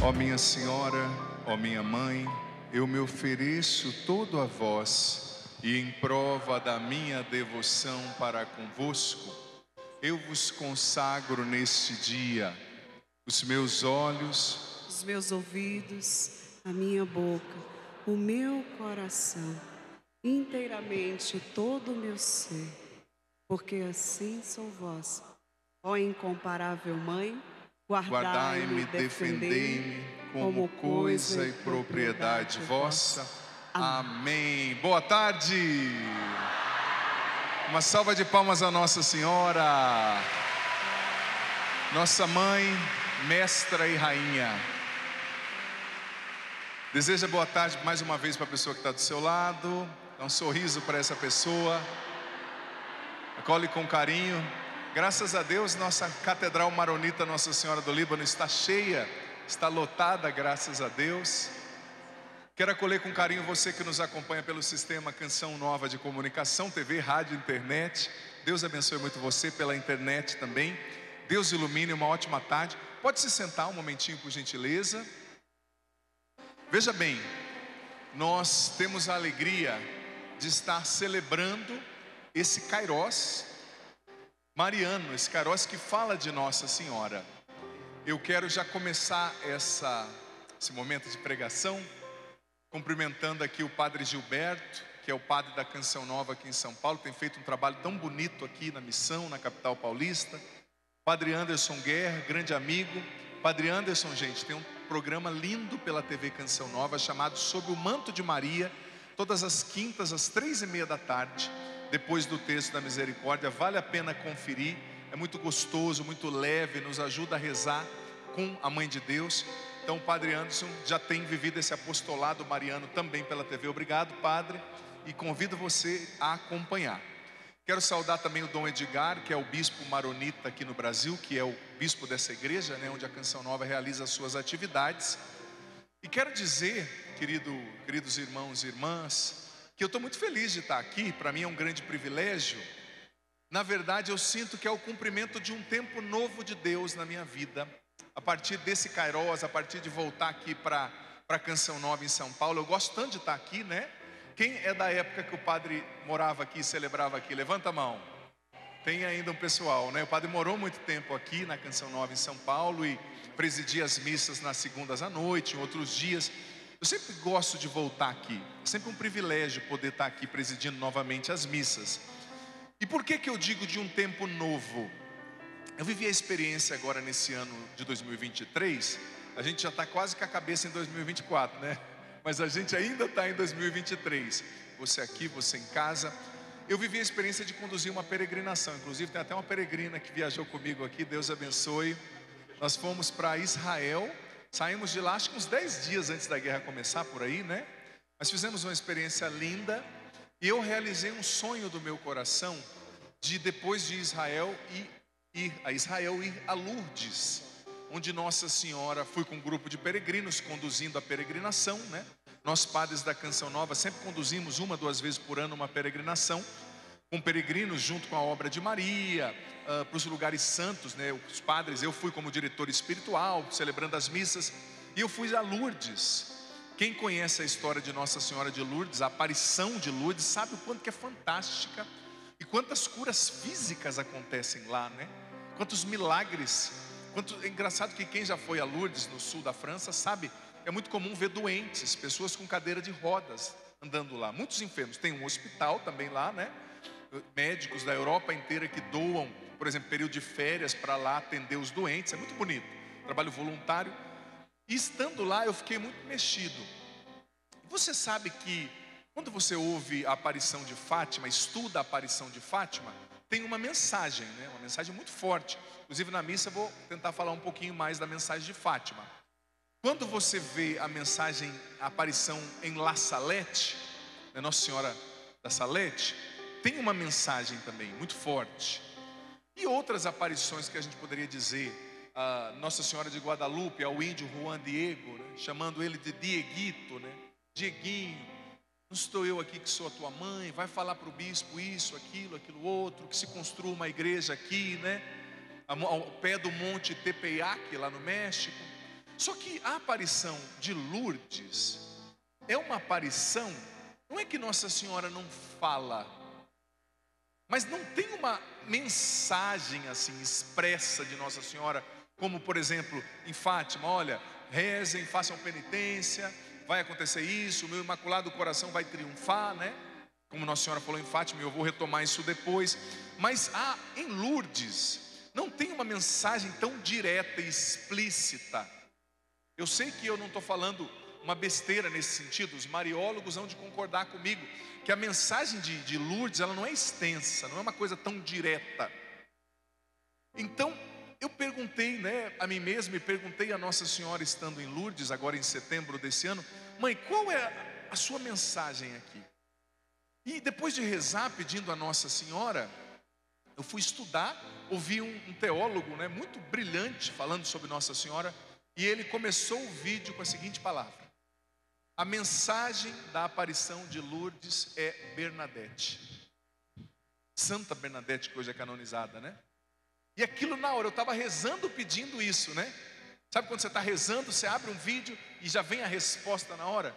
Ó minha Senhora, ó minha Mãe, eu me ofereço todo a vós, e em prova da minha devoção para convosco, eu vos consagro neste dia os meus olhos, os meus ouvidos, a minha boca, o meu coração, inteiramente todo o meu ser, porque assim sou vossa. Ó incomparável Mãe, guardai-me, defendei-me como coisa e propriedade vossa. Amém. Boa tarde. Uma salva de palmas a Nossa Senhora, nossa Mãe, Mestra e Rainha. Deseja boa tarde mais uma vez para a pessoa que está do seu lado. Dá um sorriso para essa pessoa. Acolhe com carinho. Graças a Deus, nossa Catedral Maronita Nossa Senhora do Líbano está cheia, está lotada, graças a Deus. Quero acolher com carinho você que nos acompanha pelo sistema Canção Nova de Comunicação, TV, rádio, internet. Deus abençoe muito você pela internet também. Deus ilumine, uma ótima tarde. Pode se sentar um momentinho, por gentileza. Veja bem, nós temos a alegria de estar celebrando esse Kairós mariano, esse Kairós que fala de Nossa Senhora. Eu quero já começar esse momento de pregação cumprimentando aqui o Padre Gilberto, que é o padre da Canção Nova aqui em São Paulo, tem feito um trabalho tão bonito aqui na missão, na capital paulista. Padre Anderson Guerra, grande amigo. Padre Anderson, gente, tem um programa lindo pela TV Canção Nova chamado Sob o Manto de Maria, todas as quintas às 3:30 da tarde, depois do Terço da Misericórdia. Vale a pena conferir, é muito gostoso, muito leve, nos ajuda a rezar com a Mãe de Deus. Então o Padre Anderson já tem vivido esse apostolado mariano também pela TV. Obrigado, Padre, e convido você a acompanhar. Quero saudar também o Dom Edgar, que é o bispo maronita aqui no Brasil, que é o bispo dessa igreja, né, onde a Canção Nova realiza as suas atividades. E quero dizer, queridos irmãos e irmãs, que eu estou muito feliz de estar aqui. Para mim é um grande privilégio. Na verdade, eu sinto que é o cumprimento de um tempo novo de Deus na minha vida. A partir desse Kairós, a partir de voltar aqui para a Canção Nova em São Paulo, eu gosto tanto de estar aqui, né? Quem é da época que o padre morava aqui e celebrava aqui? Levanta a mão. Tem ainda um pessoal, né? O padre morou muito tempo aqui na Canção Nova em São Paulo e presidia as missas nas segundas à noite, em outros dias. Eu sempre gosto de voltar aqui. É sempre um privilégio poder estar aqui presidindo novamente as missas. E por que eu digo de um tempo novo? Eu vivi a experiência agora nesse ano de 2023. A gente já está quase com a cabeça em 2024, né? Mas a gente ainda está em 2023. Você aqui, você em casa. Eu vivi a experiência de conduzir uma peregrinação. Inclusive tem até uma peregrina que viajou comigo aqui. Deus abençoe. Nós fomos para Israel. Saímos de lá acho que uns 10 dias antes da guerra começar, por aí, né? Mas fizemos uma experiência linda. E eu realizei um sonho do meu coração de, depois de Israel, ir a Lourdes, onde Nossa Senhora, fui com um grupo de peregrinos conduzindo a peregrinação, né? Nós padres da Canção Nova sempre conduzimos 1, 2 vezes por ano uma peregrinação com peregrinos junto com a obra de Maria, para os lugares santos, né? Os padres, eu fui como diretor espiritual, celebrando as missas, e eu fui a Lourdes. Quem conhece a história de Nossa Senhora de Lourdes, a aparição de Lourdes, sabe o quanto que é fantástica e quantas curas físicas acontecem lá, né? Quantos milagres. É engraçado que quem já foi a Lourdes, no sul da França, sabe, é muito comum ver doentes, pessoas com cadeira de rodas andando lá, muitos enfermos. Tem um hospital também lá, né? Médicos da Europa inteira que doam, por exemplo, período de férias para lá atender os doentes. É muito bonito, trabalho voluntário. E estando lá eu fiquei muito mexido. Você sabe que quando você ouve a aparição de Fátima, estuda a aparição de Fátima, tem uma mensagem, né? Uma mensagem muito forte. Inclusive na missa eu vou tentar falar um pouquinho mais da mensagem de Fátima. Quando você vê a mensagem, a aparição em La Salette, né, Nossa Senhora da Salete, tem uma mensagem também muito forte. E outras aparições que a gente poderia dizer, a Nossa Senhora de Guadalupe, ao índio Juan Diego, né, chamando ele de Dieguito, né? Dieguinho, não estou eu aqui que sou a tua mãe, vai falar para o bispo isso, aquilo outro, que se construa uma igreja aqui, né? Ao pé do monte Tepeyac, lá no México. Só que a aparição de Lourdes é uma aparição, não é que Nossa Senhora não fala, mas não tem uma mensagem assim expressa de Nossa Senhora, como por exemplo em Fátima: olha, rezem, façam penitência, vai acontecer isso, o meu Imaculado Coração vai triunfar, né? Como Nossa Senhora falou em Fátima, eu vou retomar isso depois. Mas em Lourdes não tem uma mensagem tão direta e explícita. Eu sei que eu não estou falando uma besteira nesse sentido, os mariólogos vão de concordar comigo, que a mensagem de Lourdes, ela não é extensa, não é uma coisa tão direta. Então, eu perguntei, né, a mim mesmo, e perguntei a Nossa Senhora estando em Lourdes, agora em setembro desse ano: mãe, qual é a sua mensagem aqui? E depois de rezar, pedindo a Nossa Senhora, eu fui estudar, ouvi um teólogo, né, muito brilhante, falando sobre Nossa Senhora, e ele começou o vídeo com a seguinte palavra: a mensagem da aparição de Lourdes é Bernadette, Santa Bernadette, que hoje é canonizada, né? E aquilo na hora, eu estava rezando pedindo isso, né? Sabe quando você está rezando, você abre um vídeo e já vem a resposta na hora?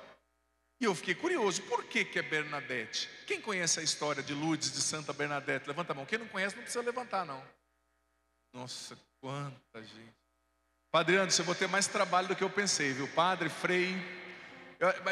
E eu fiquei curioso, por que é Bernadette? Quem conhece a história de Lourdes, de Santa Bernadette? Levanta a mão. Quem não conhece não precisa levantar, não. Nossa, quanta gente. Padre Anderson, eu vou ter mais trabalho do que eu pensei, viu? Padre, Frei.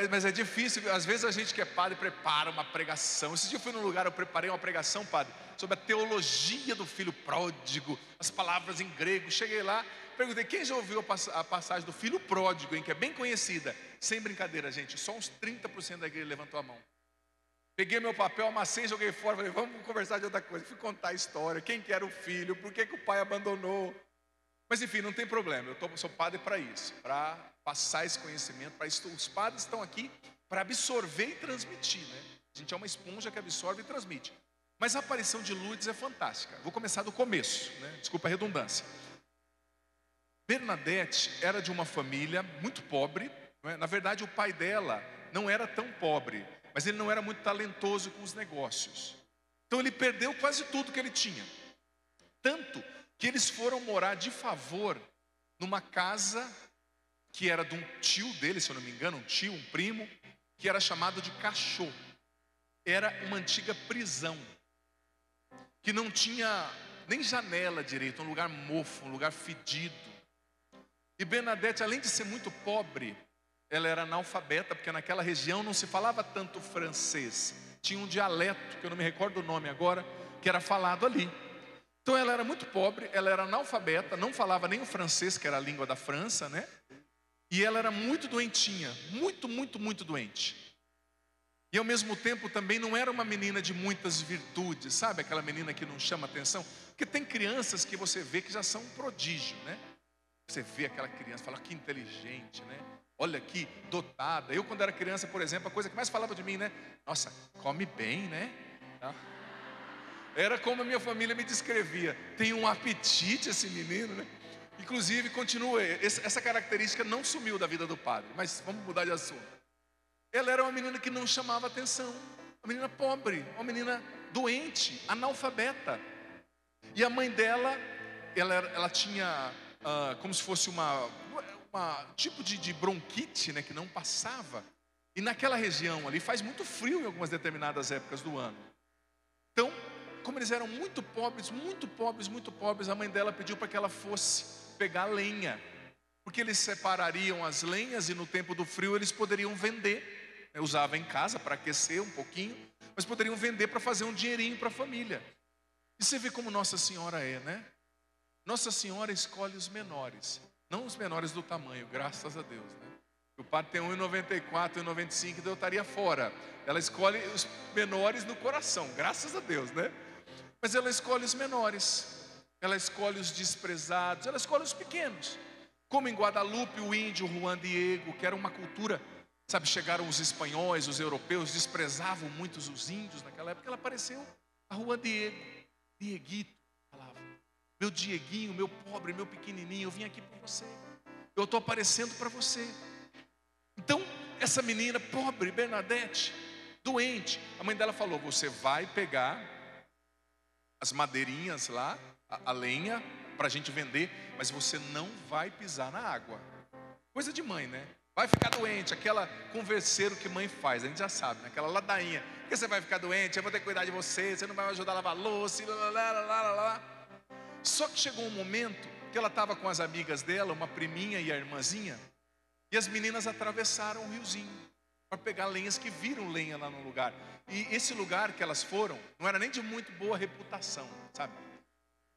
Mas é difícil, às vezes a gente que é padre prepara uma pregação. Esse dia eu fui num lugar, eu preparei uma pregação, padre, sobre a teologia do filho pródigo, as palavras em grego. Cheguei lá, perguntei: quem já ouviu a passagem do filho pródigo, hein, que é bem conhecida? Sem brincadeira, gente, só uns 30% da igreja levantou a mão. Peguei meu papel, amassei, joguei fora, falei: vamos conversar de outra coisa. Fui contar a história, quem que era o filho, por que o pai abandonou. Mas enfim, não tem problema, eu sou padre para isso, para passar esse conhecimento, para isso. Os padres estão aqui para absorver e transmitir, né? A gente é uma esponja que absorve e transmite. Mas a aparição de Lourdes é fantástica. Vou começar do começo, né? Desculpa a redundância. Bernadette era de uma família muito pobre, não é? Na verdade, o pai dela não era tão pobre, mas ele não era muito talentoso com os negócios. Então ele perdeu quase tudo que ele tinha. Tanto que eles foram morar de favor numa casa que era de um tio dele, se eu não me engano, um tio, um primo, que era chamado de Cachô. Era uma antiga prisão, que não tinha nem janela direito, um lugar mofo, um lugar fedido. E Bernadette, além de ser muito pobre, ela era analfabeta, porque naquela região não se falava tanto francês. Tinha um dialeto, que eu não me recordo o nome agora, que era falado ali. Então ela era muito pobre, ela era analfabeta, não falava nem o francês, que era a língua da França, né? E ela era muito doentinha, muito doente. E ao mesmo tempo também não era uma menina de muitas virtudes, sabe? Aquela menina que não chama atenção. Porque tem crianças que você vê que já são um prodígio, né? Você vê aquela criança e fala: que inteligente, né? Olha que dotada. Eu quando era criança, por exemplo, a coisa que mais falava de mim, né? Nossa, come bem, né? Tá? Era como a minha família me descrevia: tem um apetite esse menino, né? Inclusive, continua, essa característica não sumiu da vida do padre. Mas vamos mudar de assunto. Ela era uma menina que não chamava atenção, uma menina pobre, uma menina doente, analfabeta. E a mãe dela, ela tinha como se fosse uma tipo de bronquite, né, que não passava. E naquela região ali faz muito frio em algumas determinadas épocas do ano. Então, como eles eram muito pobres, a mãe dela pediu para que ela fosse pegar lenha, porque eles separariam as lenhas e no tempo do frio eles poderiam vender, né? Usava em casa para aquecer um pouquinho, mas poderiam vender para fazer um dinheirinho para a família. E você vê como Nossa Senhora é, né? Nossa Senhora escolhe os menores, não os menores do tamanho, graças a Deus, né? O padre tem 1,94, 1,95, então eu estaria fora. Ela escolhe os menores no coração, graças a Deus, né? Mas ela escolhe os menores, ela escolhe os desprezados, ela escolhe os pequenos. Como em Guadalupe, o índio Juan Diego, que era uma cultura, sabe, chegaram os espanhóis, os europeus, desprezavam muito os índios naquela época. Ela apareceu a Juan Diego, Dieguito, falava: meu Dieguinho, meu pobre, meu pequenininho, eu vim aqui para você, eu estou aparecendo para você. Então, essa menina pobre, Bernadette, doente, a mãe dela falou: você vai pegar as madeirinhas lá, a lenha, para a gente vender, mas você não vai pisar na água. Coisa de mãe, né? Vai ficar doente, aquela converseiro que mãe faz, a gente já sabe, né? Aquela ladainha. Porque você vai ficar doente, eu vou ter que cuidar de você, você não vai me ajudar a lavar louça, lá. Só que chegou um momento que ela estava com as amigas dela, uma priminha e a irmãzinha, e as meninas atravessaram o riozinho para pegar lenhas, que viram lenha lá no lugar. E esse lugar que elas foram não era nem de muito boa reputação, sabe?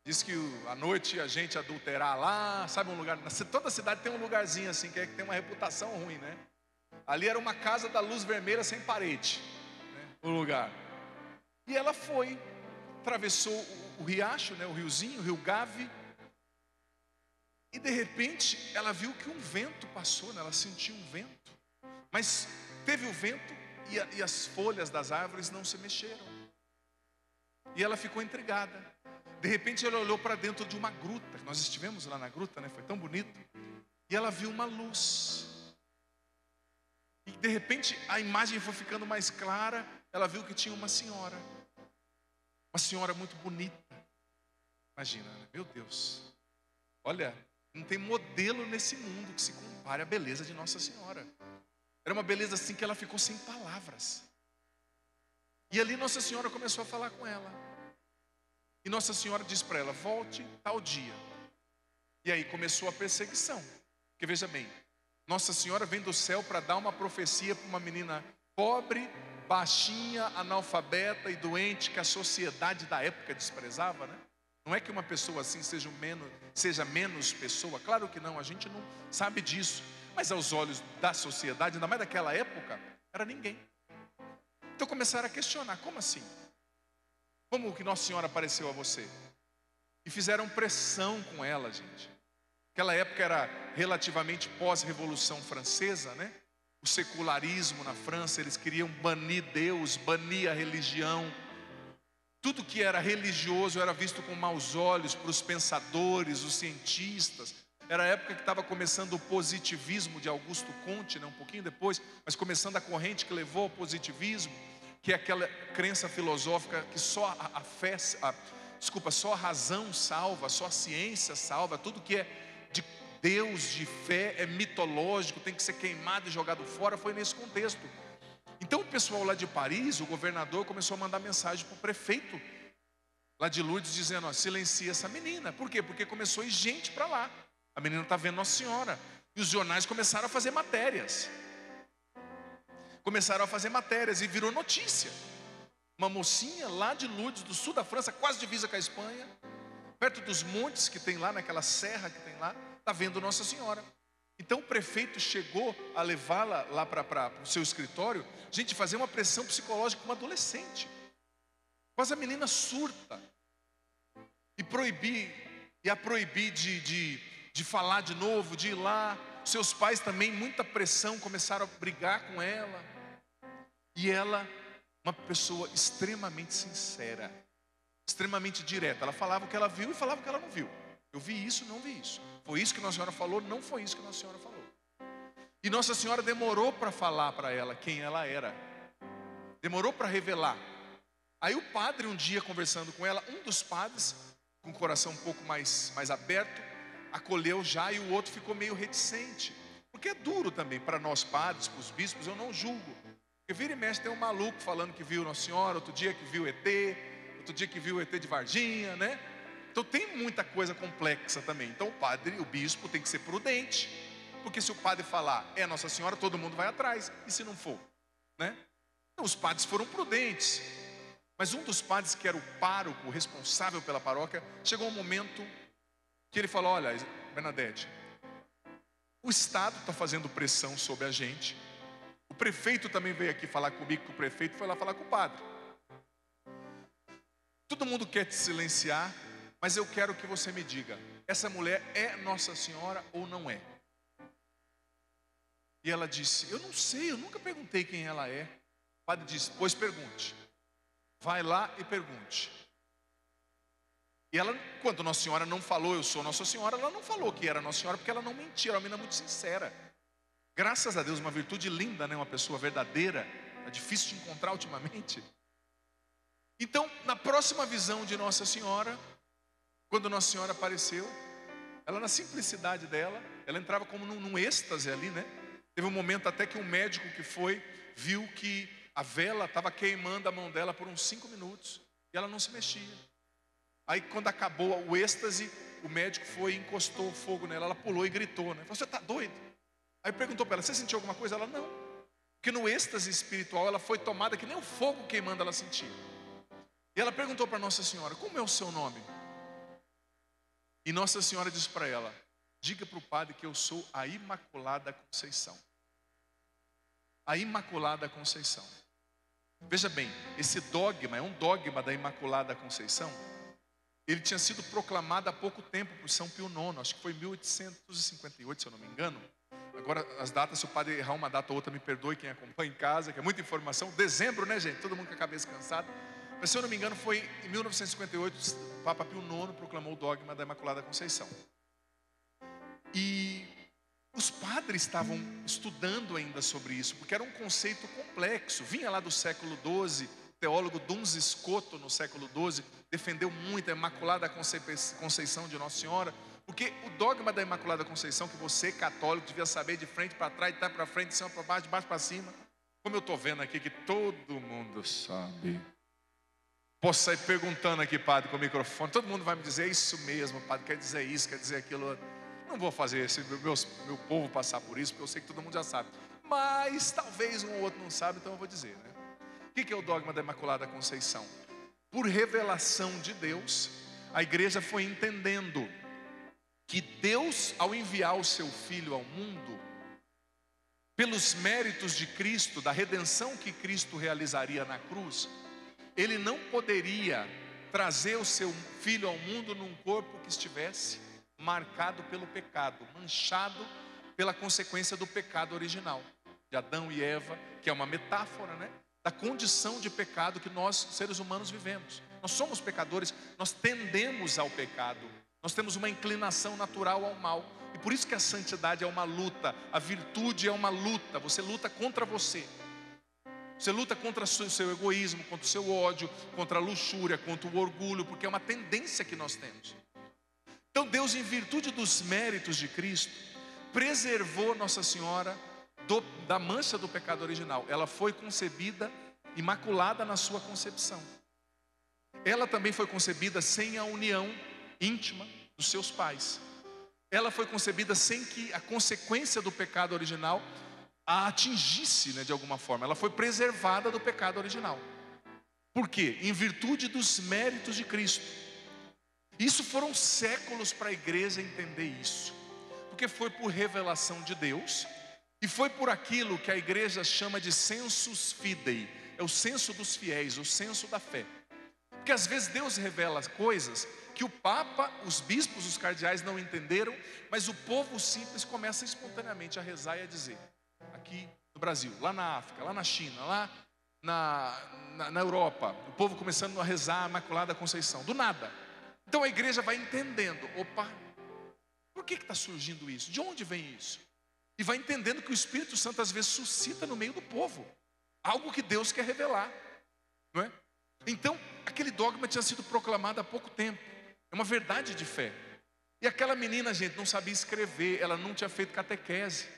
Diz que à noite a gente adulterar lá, sabe, um lugar, toda cidade tem um lugarzinho assim, que tem uma reputação ruim, né? Ali era uma casa da luz vermelha sem parede, né, o lugar. E ela foi, atravessou o riacho, né, o riozinho, o rio Gave, e de repente ela viu que um vento passou, né, ela sentiu um vento, mas teve o vento e as folhas das árvores não se mexeram. E ela ficou intrigada. De repente ela olhou para dentro de uma gruta. Nós estivemos lá na gruta, né? Foi tão bonito. E ela viu uma luz. E de repente a imagem foi ficando mais clara. Ela viu que tinha uma senhora. Uma senhora muito bonita. Imagina, né? Meu Deus. Olha, não tem modelo nesse mundo que se compare à beleza de Nossa Senhora. Era uma beleza assim que ela ficou sem palavras. E ali Nossa Senhora começou a falar com ela. E Nossa Senhora disse para ela, volte tal dia. E aí começou a perseguição. Porque veja bem, Nossa Senhora vem do céu para dar uma profecia para uma menina pobre, baixinha, analfabeta e doente, que a sociedade da época desprezava, né? Não é que uma pessoa assim seja menos pessoa, claro que não, a gente não sabe disso. Mas aos olhos da sociedade, ainda mais daquela época, era ninguém. Então começaram a questionar, como assim? Como que Nossa Senhora apareceu a você? E fizeram pressão com ela, gente. Aquela época era relativamente pós-Revolução Francesa, né? O secularismo na França, eles queriam banir Deus, banir a religião. Tudo que era religioso era visto com maus olhos para os pensadores, os cientistas. Era a época que estava começando o positivismo de Augusto Comte, né? Um pouquinho depois, mas começando a corrente que levou ao positivismo, que é aquela crença filosófica que só só a razão salva, só a ciência salva, tudo que é de Deus, de fé, é mitológico, tem que ser queimado e jogado fora. Foi nesse contexto. Então o pessoal lá de Paris, o governador começou a mandar mensagem para o prefeito lá de Lourdes, dizendo, ó, silencia essa menina. Por quê? Porque começou a ir gente para lá. A menina está vendo Nossa Senhora. E os jornais começaram a fazer matérias. E virou notícia. Uma mocinha lá de Lourdes, do sul da França, quase divisa com a Espanha, perto dos montes que tem lá, naquela serra que tem lá, está vendo Nossa Senhora. Então o prefeito chegou a levá-la lá para o seu escritório, gente, fazer uma pressão psicológica com uma adolescente. Quase a menina surta. E a proibir de falar de novo, de ir lá. Seus pais também, muita pressão, começaram a brigar com ela. E ela, uma pessoa extremamente sincera, extremamente direta. Ela falava o que ela viu e falava o que ela não viu. Eu vi isso, não vi isso. Foi isso que Nossa Senhora falou, não foi isso que Nossa Senhora falou. E Nossa Senhora demorou para falar para ela quem ela era. Demorou para revelar. Aí o padre, um dia conversando com ela, um dos padres, com o coração um pouco mais aberto, acolheu já, e o outro ficou meio reticente. Porque é duro também para nós padres, para os bispos, eu não julgo. Porque vira e mexe tem um maluco falando que viu Nossa Senhora, outro dia que viu ET, outro dia que viu ET de Varginha, né? Então tem muita coisa complexa também. Então o bispo tem que ser prudente. Porque se o padre falar, é Nossa Senhora, todo mundo vai atrás. E se não for, né? Então os padres foram prudentes. Mas um dos padres, que era o pároco, o responsável pela paróquia, chegou um momento que ele falou, olha, Bernadette, o Estado está fazendo pressão sobre a gente. O prefeito também veio aqui falar comigo, que o prefeito foi lá falar com o padre. Todo mundo quer te silenciar, mas eu quero que você me diga, essa mulher é Nossa Senhora ou não é? E ela disse, eu não sei, eu nunca perguntei quem ela é. O padre disse, pois pergunte. Vai lá e pergunte. E ela, quando Nossa Senhora não falou, eu sou Nossa Senhora, ela não falou que era Nossa Senhora, porque ela não mentia, era uma menina muito sincera. Graças a Deus, uma virtude linda, né? Uma pessoa verdadeira. É difícil de encontrar ultimamente. Então, na próxima visão de Nossa Senhora, quando Nossa Senhora apareceu, Ela, na simplicidade dela, ela entrava como num êxtase ali, né? Teve um momento até que um médico que foi, viu que a vela estava queimando a mão dela por uns 5 minutos. E ela não se mexia. Aí quando acabou o êxtase, o médico foi e encostou o fogo nela. Ela pulou e gritou, né? Falou, você está doido? Aí perguntou para ela, você sentiu alguma coisa? Ela, não. Porque no êxtase espiritual ela foi tomada que nem o fogo queimando ela sentia. E ela perguntou para Nossa Senhora, como é o seu nome? E Nossa Senhora disse para ela, diga para o padre que eu sou a Imaculada Conceição. A Imaculada Conceição. Veja bem, esse dogma é um dogma da Imaculada Conceição. Ele tinha sido proclamado há pouco tempo por São Pio IX, acho que foi em 1858, se eu não me engano. Agora, as datas, se o padre errar uma data ou outra, me perdoe quem acompanha em casa, que é muita informação. Dezembro, né, gente? Todo mundo com a cabeça cansada. Mas, se eu não me engano, foi em 1958, o Papa Pio IX proclamou o dogma da Imaculada Conceição. E os padres estavam estudando ainda sobre isso, porque era um conceito complexo. Vinha lá do século XII, o teólogo Duns Scoto, no século XII, defendeu muito a Imaculada Conceição de Nossa Senhora, porque o dogma da Imaculada Conceição, que você, católico, devia saber de frente para trás, de trás para frente, de cima para baixo, de baixo para cima, como eu estou vendo aqui que todo mundo sabe. Posso sair perguntando aqui, padre, com o microfone, todo mundo vai me dizer, é isso mesmo, padre, quer dizer isso, quer dizer aquilo. Não vou fazer esse meu povo passar por isso, porque eu sei que todo mundo já sabe. Mas talvez um ou outro não sabe, então eu vou dizer, né? O que é o dogma da Imaculada Conceição? Por revelação de Deus, a igreja foi entendendo que Deus, ao enviar o seu Filho ao mundo, pelos méritos de Cristo, da redenção que Cristo realizaria na cruz, Ele não poderia trazer o seu Filho ao mundo num corpo que estivesse marcado pelo pecado, manchado pela consequência do pecado original, de Adão e Eva, que é uma metáfora, né, da condição de pecado que nós, seres humanos, vivemos. Nós somos pecadores, nós tendemos ao pecado, nós temos uma inclinação natural ao mal, e por isso que a santidade é uma luta, a virtude é uma luta, você luta contra você. Você luta contra o seu egoísmo, contra o seu ódio, contra a luxúria, contra o orgulho, porque é uma tendência que nós temos. Então Deus, em virtude dos méritos de Cristo, preservou Nossa Senhora da mancha do pecado original. Ela foi concebida imaculada na sua concepção. Ela também foi concebida sem a união íntima dos seus pais. Ela foi concebida sem que a consequência do pecado original a atingisse, né, de alguma forma. Ela foi preservada do pecado original. Por quê? Em virtude dos méritos de Cristo. Isso foram séculos para a igreja entender isso, porque foi por revelação de Deus e foi por aquilo que a igreja chama de sensus fidei, é o senso dos fiéis, o senso da fé. Porque às vezes Deus revela coisas que o Papa, os bispos, os cardeais não entenderam, mas o povo simples começa espontaneamente a rezar e a dizer. Aqui no Brasil, lá na África, lá na China, lá na Europa, o povo começando a rezar a Imaculada Conceição, do nada. Então a igreja vai entendendo, opa, por que está surgindo isso? De onde vem isso? E vai entendendo que o Espírito Santo às vezes suscita no meio do povo algo que Deus quer revelar, não é? Então aquele dogma tinha sido proclamado há pouco tempo, é uma verdade de fé. E aquela menina, gente, não sabia escrever, ela não tinha feito catequese.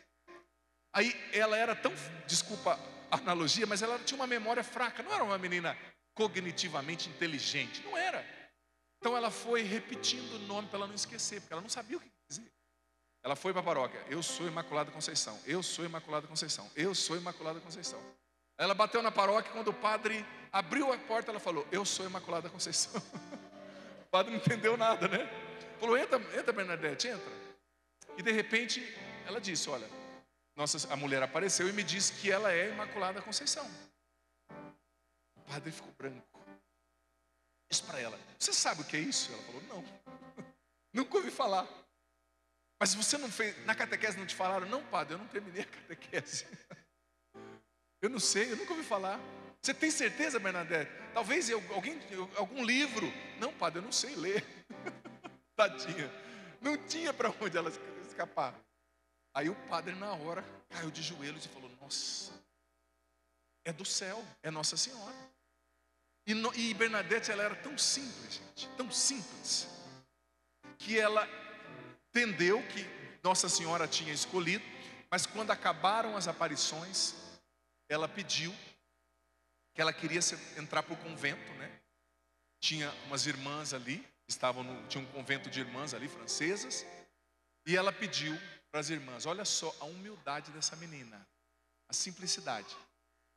Aí ela era tão, desculpa a analogia, mas ela tinha uma memória fraca, não era uma menina cognitivamente inteligente, não era. Então ela foi repetindo o nome para ela não esquecer, porque ela não sabia o que dizer. Ela foi para a paróquia, eu sou Imaculada Conceição, eu sou Imaculada Conceição, eu sou Imaculada Conceição. Aí ela bateu na paróquia, quando o padre abriu a porta, ela falou, eu sou Imaculada Conceição. O padre não entendeu nada, né? Falou, entra Bernadette, entra. E de repente ela disse, olha, a mulher apareceu e me disse que ela é Imaculada Conceição. O padre ficou branco. Disse para ela, você sabe o que é isso? Ela falou, não, nunca ouvi falar. Mas você não fez, na catequese não te falaram? Não, padre, eu não terminei a catequese. Eu não sei, eu nunca ouvi falar. Você tem certeza, Bernadette? Talvez algum livro. Não, padre, eu não sei ler. Tadinha, não tinha para onde ela escapar. Aí o padre na hora caiu de joelhos e falou, nossa, é do céu, é Nossa Senhora. E Bernadette, ela era tão simples, gente, tão simples, que ela entendeu que Nossa Senhora tinha escolhido, mas quando acabaram as aparições, ela pediu que ela queria entrar para o convento, né? Tinha umas irmãs ali, tinha um convento de irmãs ali, francesas, e ela pediu para as irmãs, olha só a humildade dessa menina, a simplicidade.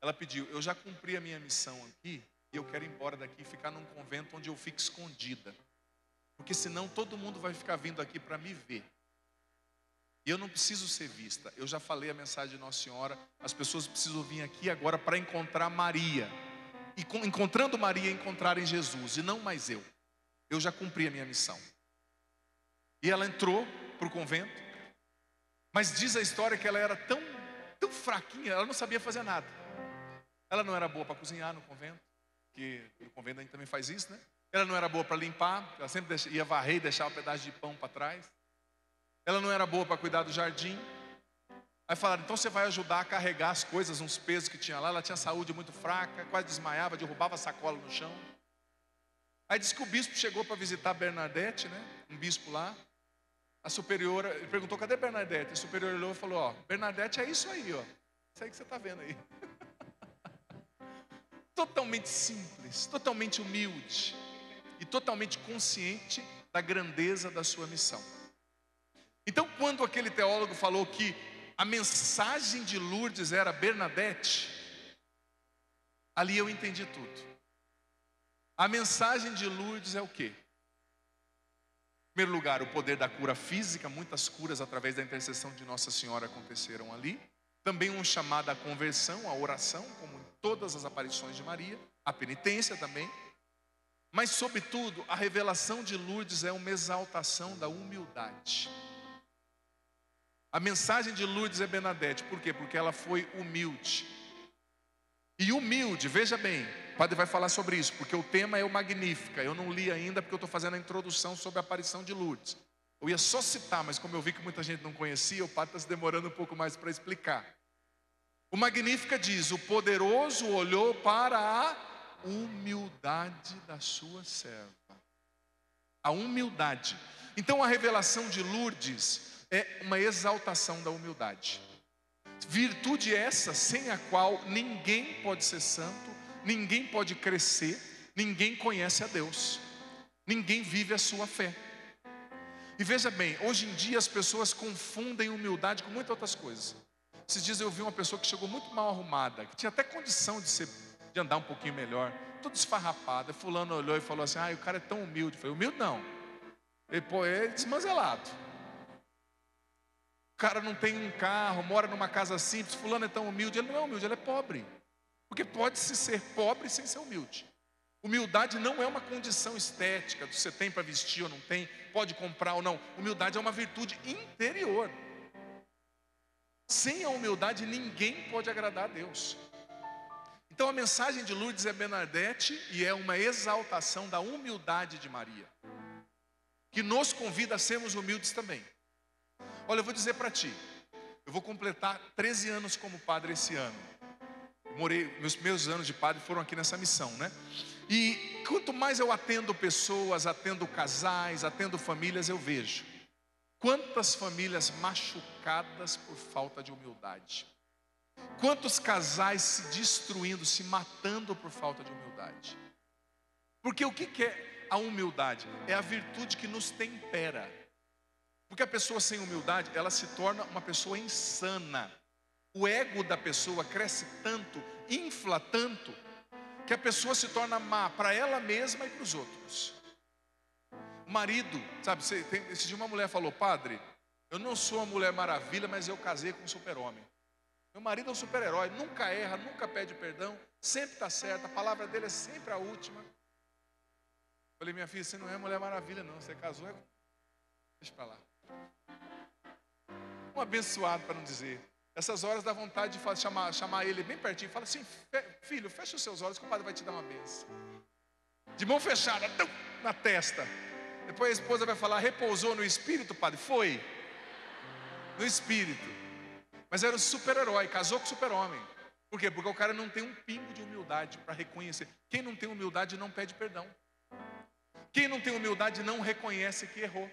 Ela pediu, eu já cumpri a minha missão aqui, e eu quero ir embora daqui e ficar num convento onde eu fique escondida. Porque senão todo mundo vai ficar vindo aqui para me ver. E eu não preciso ser vista. Eu já falei a mensagem de Nossa Senhora. As pessoas precisam vir aqui agora para encontrar Maria. E encontrando Maria, encontrarem Jesus. E não mais eu. Eu já cumpri a minha missão. E ela entrou para o convento. Mas diz a história que ela era tão fraquinha. Ela não sabia fazer nada. Ela não era boa para cozinhar no convento. Que no convento a gente também faz isso, né? Ela não era boa para limpar. Ela sempre ia varrer e deixar um pedaço de pão para trás. Ela não era boa para cuidar do jardim. Aí falaram, então você vai ajudar a carregar as coisas, uns pesos que tinha lá. Ela tinha saúde muito fraca, quase desmaiava, derrubava a sacola no chão. Aí disse que o bispo chegou para visitar Bernadette, né? Um bispo lá. A superiora, ele perguntou, cadê Bernadette? A superiora olhou e falou, ó, Bernadette é isso aí, ó. Isso aí que você está vendo aí. Totalmente simples, totalmente humilde e totalmente consciente da grandeza da sua missão. Então, quando aquele teólogo falou que a mensagem de Lourdes era Bernadette, ali eu entendi tudo. A mensagem de Lourdes é o quê? Em primeiro lugar, o poder da cura física, muitas curas através da intercessão de Nossa Senhora aconteceram ali. Também um chamado à conversão, à oração, como em todas as aparições de Maria, a penitência também. Mas, sobretudo, a revelação de Lourdes é uma exaltação da humildade. A mensagem de Lourdes é Bernadette, por quê? Porque ela foi humilde. E humilde, veja bem, o padre vai falar sobre isso, porque o tema é o Magnífica. Eu não li ainda porque eu estou fazendo a introdução sobre a aparição de Lourdes. Eu ia só citar, mas como eu vi que muita gente não conhecia, o padre está se demorando um pouco mais para explicar. O Magnífica diz, o poderoso olhou para a humildade da sua serva. A humildade. Então a revelação de Lourdes é uma exaltação da humildade. Virtude essa sem a qual ninguém pode ser santo, ninguém pode crescer, ninguém conhece a Deus, ninguém vive a sua fé. E veja bem, hoje em dia as pessoas confundem humildade com muitas outras coisas. Esses dias eu vi uma pessoa que chegou muito mal arrumada, que tinha até condição de andar um pouquinho melhor, toda esfarrapada. Fulano olhou e falou assim, o cara é tão humilde. Eu falei, humilde não, ele é desmanzelado. O cara não tem um carro, mora numa casa simples, fulano é tão humilde. Ele não é humilde, ele é pobre. Porque pode-se ser pobre sem ser humilde. Humildade não é uma condição estética, você tem para vestir ou não tem, pode comprar ou não. Humildade é uma virtude interior. Sem a humildade ninguém pode agradar a Deus. Então a mensagem de Lourdes é Bernadette e é uma exaltação da humildade de Maria, que nos convida a sermos humildes também. Olha, eu vou dizer para ti, eu vou completar 13 anos como padre esse ano. Meus primeiros anos de padre foram aqui nessa missão, né? E quanto mais eu atendo pessoas, atendo casais, atendo famílias, eu vejo quantas famílias machucadas por falta de humildade. Quantos casais se destruindo, se matando por falta de humildade. Porque o que é a humildade? É a virtude que nos tempera. Porque a pessoa sem humildade, ela se torna uma pessoa insana. O ego da pessoa cresce tanto, infla tanto, que a pessoa se torna má para ela mesma e para os outros. O marido, sabe, esse dia uma mulher falou, padre, eu não sou uma mulher maravilha, mas eu casei com um super-homem. Meu marido é um super-herói, nunca erra, nunca pede perdão, sempre está certo, a palavra dele é sempre a última. Falei, minha filha, você não é mulher maravilha não, você casou, deixa para lá. Um abençoado para não dizer. Essas horas dá vontade de chamar ele bem pertinho. Fala assim, filho, fecha os seus olhos que o padre vai te dar uma bênção. De mão fechada, na testa. Depois a esposa vai falar, repousou no espírito, padre? Foi. No espírito. Mas era um super-herói, casou com o super-homem. Por quê? Porque o cara não tem um pingo de humildade para reconhecer. Quem não tem humildade não pede perdão. Quem não tem humildade não reconhece que errou.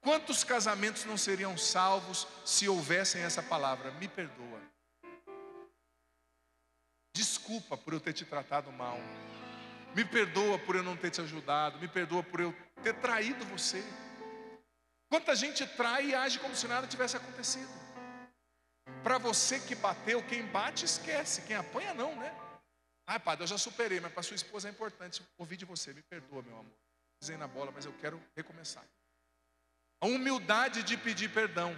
Quantos casamentos não seriam salvos se houvessem essa palavra? Me perdoa. Desculpa por eu ter te tratado mal. Me perdoa por eu não ter te ajudado. Me perdoa por eu ter traído você. Quanta gente trai e age como se nada tivesse acontecido. Para você que bateu, quem bate esquece. Quem apanha não, né? Ah, padre, eu já superei, mas para sua esposa é importante ouvir de você. Me perdoa, meu amor. Pisei na bola, mas eu quero recomeçar. A humildade de pedir perdão.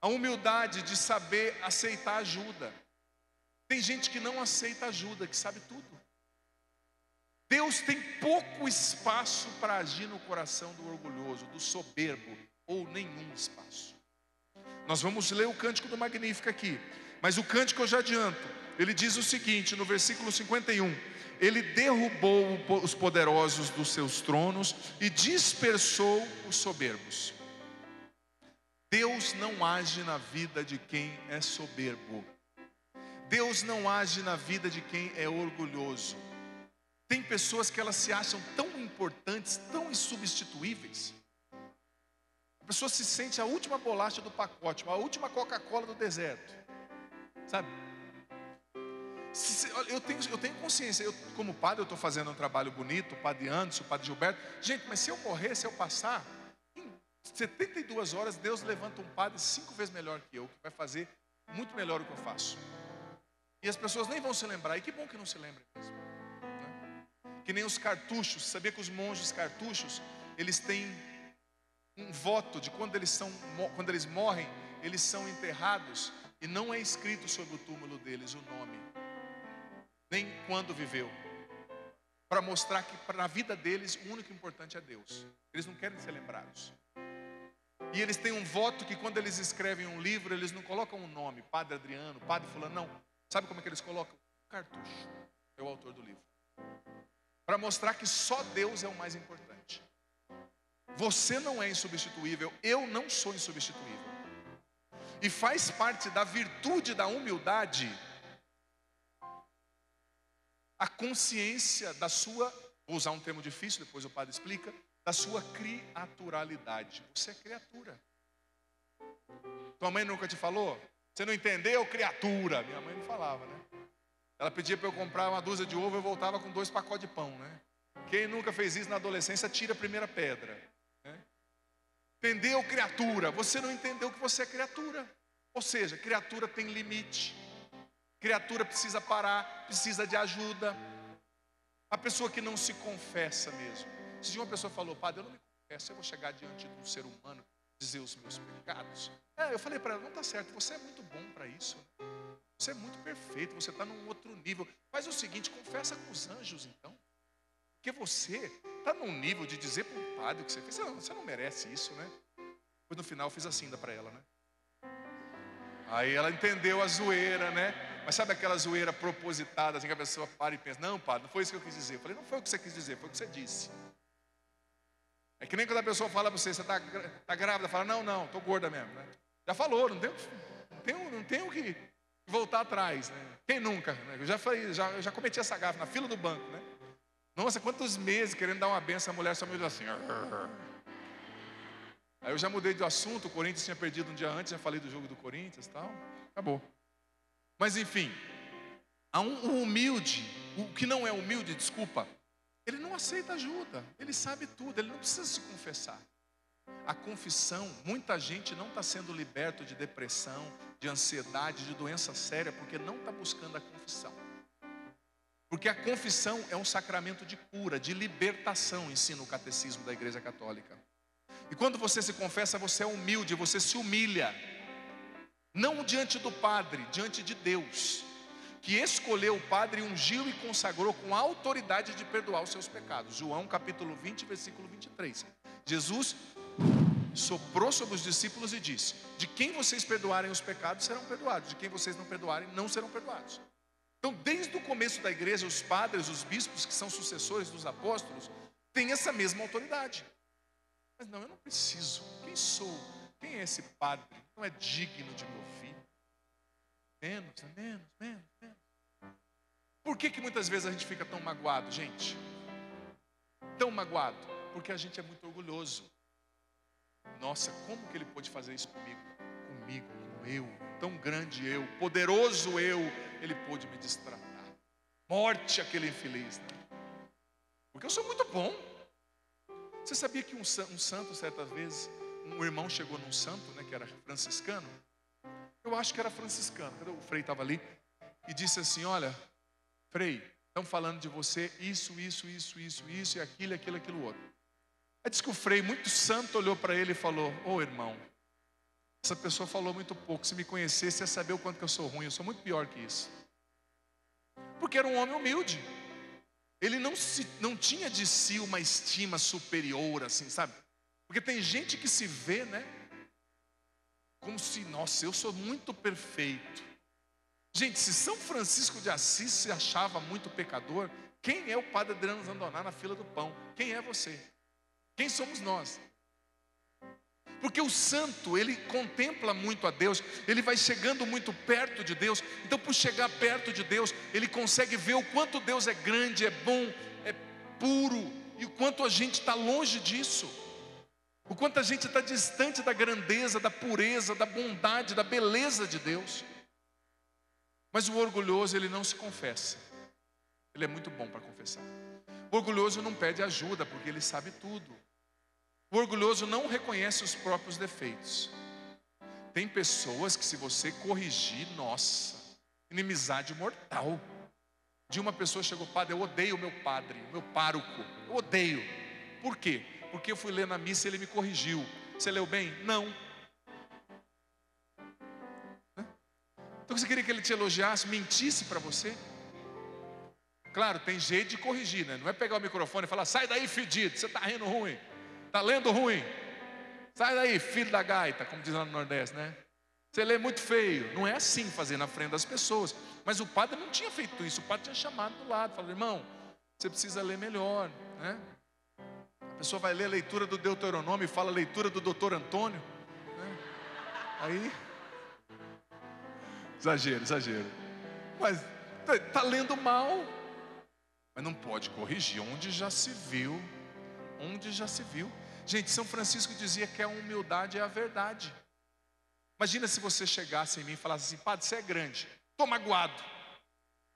A humildade de saber aceitar ajuda. Tem gente que não aceita ajuda, que sabe tudo. Deus tem pouco espaço para agir no coração do orgulhoso, do soberbo, ou nenhum espaço. Nós vamos ler o cântico do Magnífico aqui, mas o cântico eu já adianto. Ele diz o seguinte, no versículo 51, ele derrubou os poderosos dos seus tronos e dispersou os soberbos. Deus não age na vida de quem é soberbo. Deus não age na vida de quem é orgulhoso. Tem pessoas que elas se acham tão importantes, tão insubstituíveis. A pessoa se sente a última bolacha do pacote, a última Coca-Cola do deserto. Sabe? Eu tenho consciência, eu como padre eu estou fazendo um trabalho bonito, o padre Anderson, o padre Gilberto. Gente, mas se eu morrer, se eu passar, em 72 horas Deus levanta um padre 5 vezes melhor que eu, que vai fazer muito melhor o que eu faço. E as pessoas nem vão se lembrar, e que bom que não se lembrem mesmo, né? Que nem os cartuchos, sabia que os monges cartuchos, eles têm um voto de quando eles morrem, eles são enterrados, e não é escrito sobre o túmulo deles o nome, nem quando viveu, para mostrar que na vida deles o único importante é Deus. Eles não querem ser lembrados. E eles têm um voto que quando eles escrevem um livro, eles não colocam um nome, Padre Adriano, Padre Fulano, não. Sabe como é que eles colocam? Cartucho, é o autor do livro. Para mostrar que só Deus é o mais importante. Você não é insubstituível, eu não sou insubstituível. E faz parte da virtude da humildade a consciência da sua, vou usar um termo difícil, depois o padre explica, da sua criaturalidade. Você é criatura. Tua mãe nunca te falou? Você não entendeu, criatura? Minha mãe não falava, né? Ela pedia para eu comprar uma dúzia de ovo, eu voltava com 2 pacotes de pão, né? Quem nunca fez isso na adolescência, tira a primeira pedra, né? Entendeu, criatura? Você não entendeu que você é criatura. Ou seja, criatura tem limite. Criatura precisa parar, precisa de ajuda. A pessoa que não se confessa mesmo. Se uma pessoa falou, padre, eu não me confesso, eu vou chegar diante de um ser humano, dizer os meus pecados. Eu falei para ela, não está certo, você é muito bom para isso. Você é muito perfeito, você está num outro nível. Faz o seguinte, confessa com os anjos então. Porque você está num nível de dizer para o padre o que você fez. Você não merece isso, né? Depois no final eu fiz assim para ela, né? Aí ela entendeu a zoeira, né? Mas sabe aquela zoeira propositada, assim que a pessoa para e pensa, não, padre, não foi isso que eu quis dizer. Eu falei, não foi o que você quis dizer, foi o que você disse. É que nem quando a pessoa fala para você, você está grávida, fala, não, estou gorda mesmo, né? Já falou, não tenho que voltar atrás, né? Quem nunca? Né? Eu já cometi essa gafe na fila do banco, né? Nossa, quantos meses querendo dar uma benção, a mulher só me olhou assim. Aí eu já mudei de assunto, o Corinthians tinha perdido um dia antes, já falei do jogo do Corinthians e tal, acabou. Mas enfim, um humilde, o que não é humilde, desculpa, ele não aceita ajuda, ele sabe tudo, ele não precisa se confessar. A confissão, muita gente não está sendo liberto de depressão, de ansiedade, de doença séria, porque não está buscando a confissão. Porque a confissão é um sacramento de cura, de libertação, ensina o catecismo da Igreja Católica. E quando você se confessa, você é humilde, você se humilha. Não diante do padre, diante de Deus, que escolheu o padre, ungiu e consagrou com a autoridade de perdoar os seus pecados. João capítulo 20, versículo 23. Jesus soprou sobre os discípulos e disse, de quem vocês perdoarem os pecados serão perdoados, de quem vocês não perdoarem não serão perdoados. Então desde o começo da igreja, os padres, os bispos, que são sucessores dos apóstolos, têm essa mesma autoridade. Mas não, eu não preciso, quem sou? Quem é esse padre? Não é digno de me ouvir. Menos. Por que muitas vezes a gente fica tão magoado, gente? Tão magoado? Porque a gente é muito orgulhoso. Nossa, como que ele pôde fazer isso comigo? Comigo, com eu, tão grande eu, poderoso eu, ele pôde me destratar. Morte aquele infeliz, né? Porque eu sou muito bom. Você sabia que um santo, certa vez, um irmão chegou num santo, né, que era franciscano? Eu acho que era franciscano. O Frei estava ali e disse assim: olha, Frei, estão falando de você isso e aquilo outro. Aí disse que o Frei, muito santo, olhou para ele e falou: ô irmão, essa pessoa falou muito pouco. Se me conhecesse, ia saber o quanto que eu sou ruim. Eu sou muito pior que isso. Porque era um homem humilde. Ele não tinha de si uma estima superior, assim, sabe? Porque tem gente que se vê, né, como se, nossa, eu sou muito perfeito. Gente, se São Francisco de Assis se achava muito pecador, quem é o Padre Adriano Zandoná na fila do pão? Quem é você? Quem somos nós? Porque o santo, ele contempla muito a Deus, ele vai chegando muito perto de Deus. Então, por chegar perto de Deus, ele consegue ver o quanto Deus é grande, é bom, é puro, e o quanto a gente está longe disso, o quanto a gente está distante da grandeza, da pureza, da bondade, da beleza de Deus. Mas o orgulhoso, ele não se confessa. Ele é muito bom para confessar. O orgulhoso não pede ajuda, porque ele sabe tudo. O orgulhoso não reconhece os próprios defeitos. Tem pessoas que, se você corrigir, nossa, inimizade mortal. De uma pessoa chegou: padre, eu odeio o meu padre, o meu pároco, eu odeio. Por quê? Porque eu fui ler na missa e ele me corrigiu. Você leu bem? Não. Então você queria que ele te elogiasse, mentisse para você? Claro, tem jeito de corrigir, né? Não é pegar o microfone e falar: sai daí, fedido, você está rindo ruim, está lendo ruim, sai daí, filho da gaita, como diz lá no Nordeste, né? Você lê muito feio. Não é assim fazer na frente das pessoas. Mas o padre não tinha feito isso. O padre tinha chamado do lado, falou: irmão, você precisa ler melhor, né? A pessoa vai ler a leitura do Deuteronômio e fala a leitura do doutor Antônio, né? Aí, exagero. Mas está lendo mal. Mas não pode corrigir, onde já se viu. Gente, São Francisco dizia que a humildade é a verdade. Imagina se você chegasse em mim e falasse assim: padre, você é grande, estou magoado.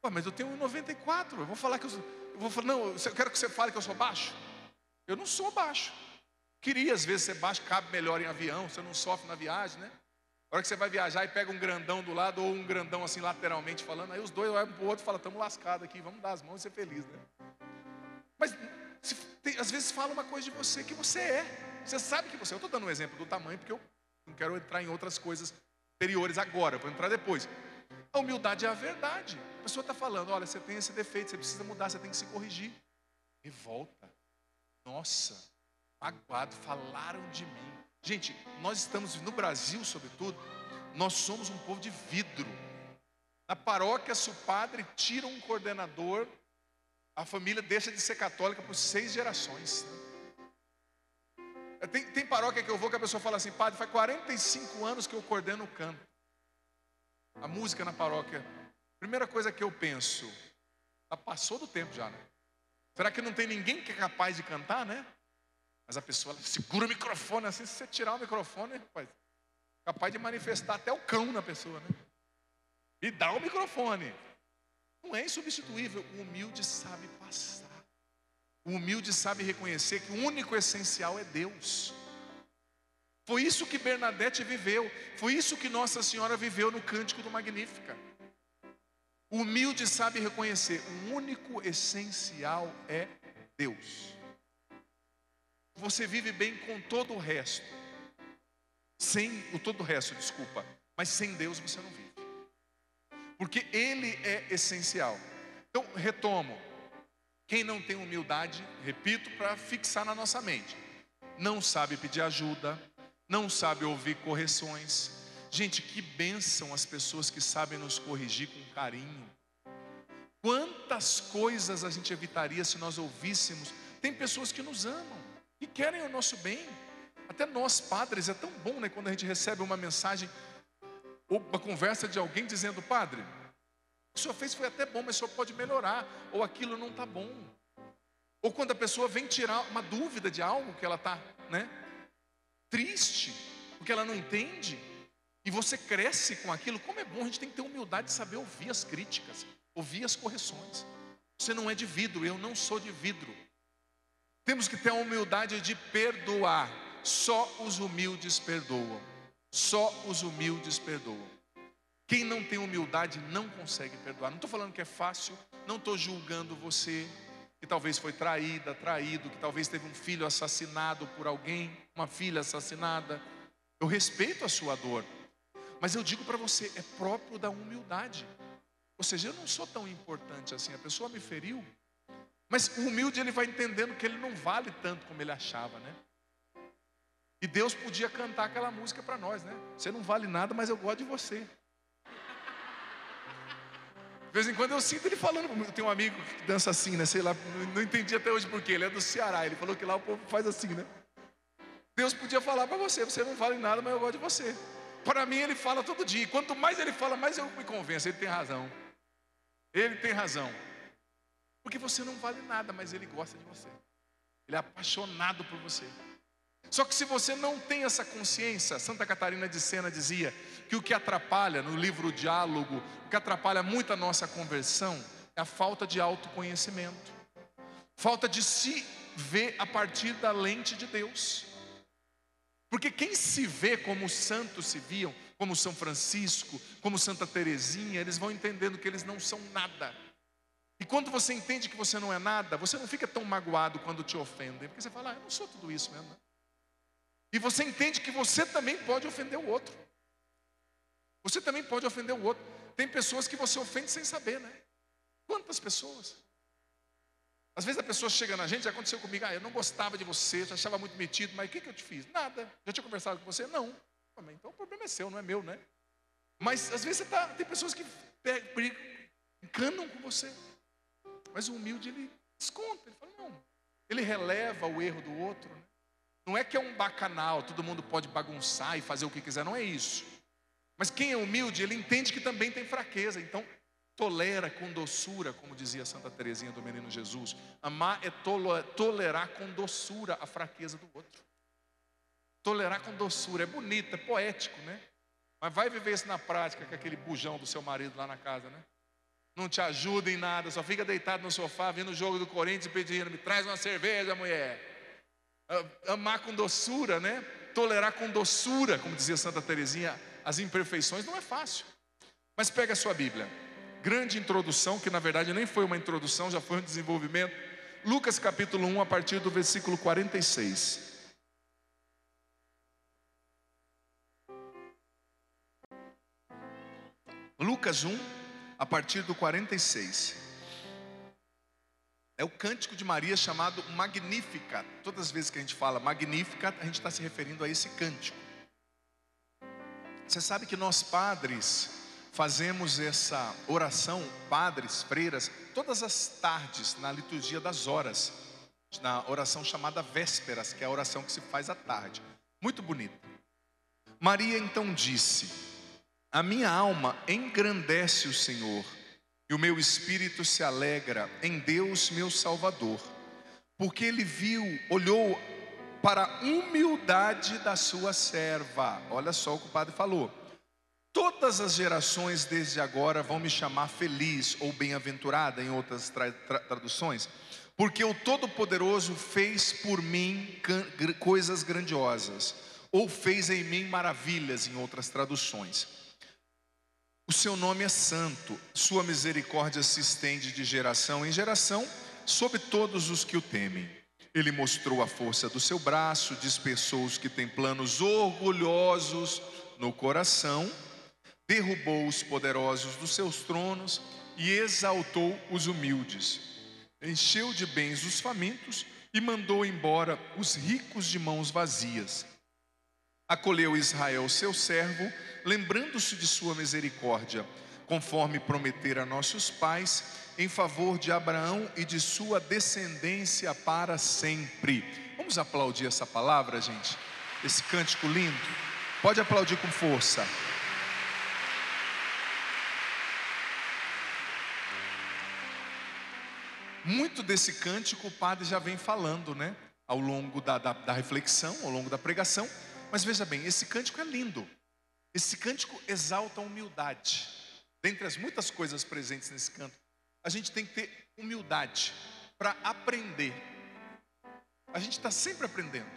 Pô, mas eu tenho 1,94, eu vou falar que eu quero que você fale que eu sou baixo. Eu não sou baixo. Queria às vezes ser baixo, cabe melhor em avião, você não sofre na viagem, né? A hora que você vai viajar e pega um grandão do lado, ou um grandão assim lateralmente falando, aí os dois olham para o outro e falam: estamos lascados aqui, vamos dar as mãos e ser feliz, né? Mas às vezes fala uma coisa de você que você é. Você sabe que você é. Eu estou dando um exemplo do tamanho porque eu não quero entrar em outras coisas superiores agora, vou entrar depois. A humildade é a verdade. A pessoa está falando: olha, você tem esse defeito, você precisa mudar, você tem que se corrigir. Revolta. Nossa, magoado, falaram de mim. Gente, nós estamos no Brasil, sobretudo, nós somos um povo de vidro. Na paróquia, se o padre tira um coordenador, a família deixa de ser católica por 6 gerações. Tem paróquia que eu vou que a pessoa fala assim: padre, faz 45 anos que eu coordeno o canto. A música na paróquia, primeira coisa que eu penso, ela passou do tempo já, né? Será que não tem ninguém que é capaz de cantar, né? Mas a pessoa, ela segura o microfone assim, se você tirar o microfone, rapaz, capaz de manifestar até o cão na pessoa, né? E dá o microfone. Não é insubstituível. O humilde sabe passar. O humilde sabe reconhecer que o único essencial é Deus. Foi isso que Bernadette viveu. Foi isso que Nossa Senhora viveu no Cântico do Magnífica. O humilde sabe reconhecer: o único essencial é Deus. Você vive bem com todo o resto. Mas sem Deus você não vive. Porque Ele é essencial. Então, retomo. Quem não tem humildade, repito para fixar na nossa mente, não sabe pedir ajuda, não sabe ouvir correções. Gente, que bênção as pessoas que sabem nos corrigir com carinho. Quantas coisas a gente evitaria se nós ouvíssemos. Tem pessoas que nos amam, que querem o nosso bem. Até nós padres, é tão bom, né, quando a gente recebe uma mensagem ou uma conversa de alguém dizendo: padre, o que o senhor fez foi até bom, mas o senhor pode melhorar, ou aquilo não está bom. Ou quando a pessoa vem tirar uma dúvida de algo que ela está, né, triste, porque ela não entende, e você cresce com aquilo. Como é bom, a gente tem que ter humildade de saber ouvir as críticas, ouvir as correções. Você não é de vidro, eu não sou de vidro. Temos que ter a humildade de perdoar. Só os humildes perdoam. Só os humildes perdoam. Quem não tem humildade não consegue perdoar. Não estou falando que é fácil, não estou julgando você que talvez foi traído, que talvez teve um filho assassinado por alguém, uma filha assassinada. Eu respeito a sua dor, mas eu digo para você, é próprio da humildade. Ou seja, eu não sou tão importante assim, a pessoa me feriu, mas o humilde ele vai entendendo que ele não vale tanto como ele achava, né? E Deus podia cantar aquela música para nós, né? Você não vale nada, mas eu gosto de você. De vez em quando eu sinto ele falando. Eu tenho um amigo que dança assim, né? Sei lá, não entendi até hoje porquê. Ele é do Ceará, ele falou que lá o povo faz assim, né? Deus podia falar para você, você não vale nada, mas eu gosto de você. Para mim ele fala todo dia, e quanto mais ele fala, mais eu me convenço, ele tem razão. Ele tem razão. Porque você não vale nada, mas ele gosta de você. Ele é apaixonado por você. Só que se você não tem essa consciência, Santa Catarina de Sena dizia que o que atrapalha, no livro Diálogo, o que atrapalha muito a nossa conversão é a falta de autoconhecimento. Falta de se ver a partir da lente de Deus. Porque quem se vê como os santos se viam, como São Francisco, como Santa Teresinha, eles vão entendendo que eles não são nada. E quando você entende que você não é nada, você não fica tão magoado quando te ofendem, porque você fala, eu não sou tudo isso mesmo. E você entende que você também pode ofender o outro. Você também pode ofender o outro. Tem pessoas que você ofende sem saber, né? Quantas pessoas? Às vezes a pessoa chega na gente, já aconteceu comigo, eu não gostava de você, eu achava muito metido, mas o que eu te fiz? Nada. Já tinha conversado com você? Não. Então o problema é seu, não é meu, né? Mas às vezes tem pessoas que encanam com você. Mas o humilde, ele desconta, ele fala, não. Ele releva o erro do outro, né? Não é que é um bacanal, todo mundo pode bagunçar e fazer o que quiser, não é isso. Mas quem é humilde, ele entende que também tem fraqueza, então tolera com doçura, como dizia Santa Teresinha do Menino Jesus. Amar é tolerar com doçura a fraqueza do outro. Tolerar com doçura, é bonito, é poético, né? Mas vai viver isso na prática com aquele bujão do seu marido lá na casa, né? Não te ajuda em nada, só fica deitado no sofá, vendo o jogo do Corinthians e pedindo, me traz uma cerveja, mulher. Amar com doçura, né? Tolerar com doçura, como dizia Santa Teresinha, as imperfeições não é fácil. Mas pega a sua Bíblia. Grande introdução, que na verdade nem foi uma introdução, já foi um desenvolvimento. Lucas capítulo 1, a partir do versículo 46. Lucas 1, a partir do 46. É o cântico de Maria chamado Magnificat. Todas as vezes que a gente fala Magnificat, a gente está se referindo a esse cântico. Você sabe que nós padres fazemos essa oração, padres, freiras, todas as tardes na liturgia das horas, na oração chamada Vésperas, que é a oração que se faz à tarde. Muito bonita. Maria então disse: a minha alma engrandece o Senhor, e o meu espírito se alegra em Deus meu Salvador, porque Ele olhou para a humildade da sua serva. Olha só o que o padre falou. Todas as gerações desde agora vão me chamar feliz ou bem-aventurada, em outras traduções, porque o Todo-Poderoso fez por mim coisas grandiosas, ou fez em mim maravilhas, em outras traduções. O seu nome é santo, sua misericórdia se estende de geração em geração sobre todos os que o temem. Ele mostrou a força do seu braço, dispersou os que têm planos orgulhosos no coração, derrubou os poderosos dos seus tronos e exaltou os humildes. Encheu de bens os famintos e mandou embora os ricos de mãos vazias. Acolheu Israel, seu servo, lembrando-se de sua misericórdia, conforme prometera a nossos pais, em favor de Abraão e de sua descendência para sempre. Vamos aplaudir essa palavra, gente? Esse cântico lindo. Pode aplaudir com força. Muito desse cântico o padre já vem falando, né? Ao longo da reflexão, ao longo da pregação. Mas veja bem, esse cântico é lindo. Esse cântico exalta a humildade. Dentre as muitas coisas presentes nesse canto, a gente tem que ter humildade para aprender. A gente está sempre aprendendo.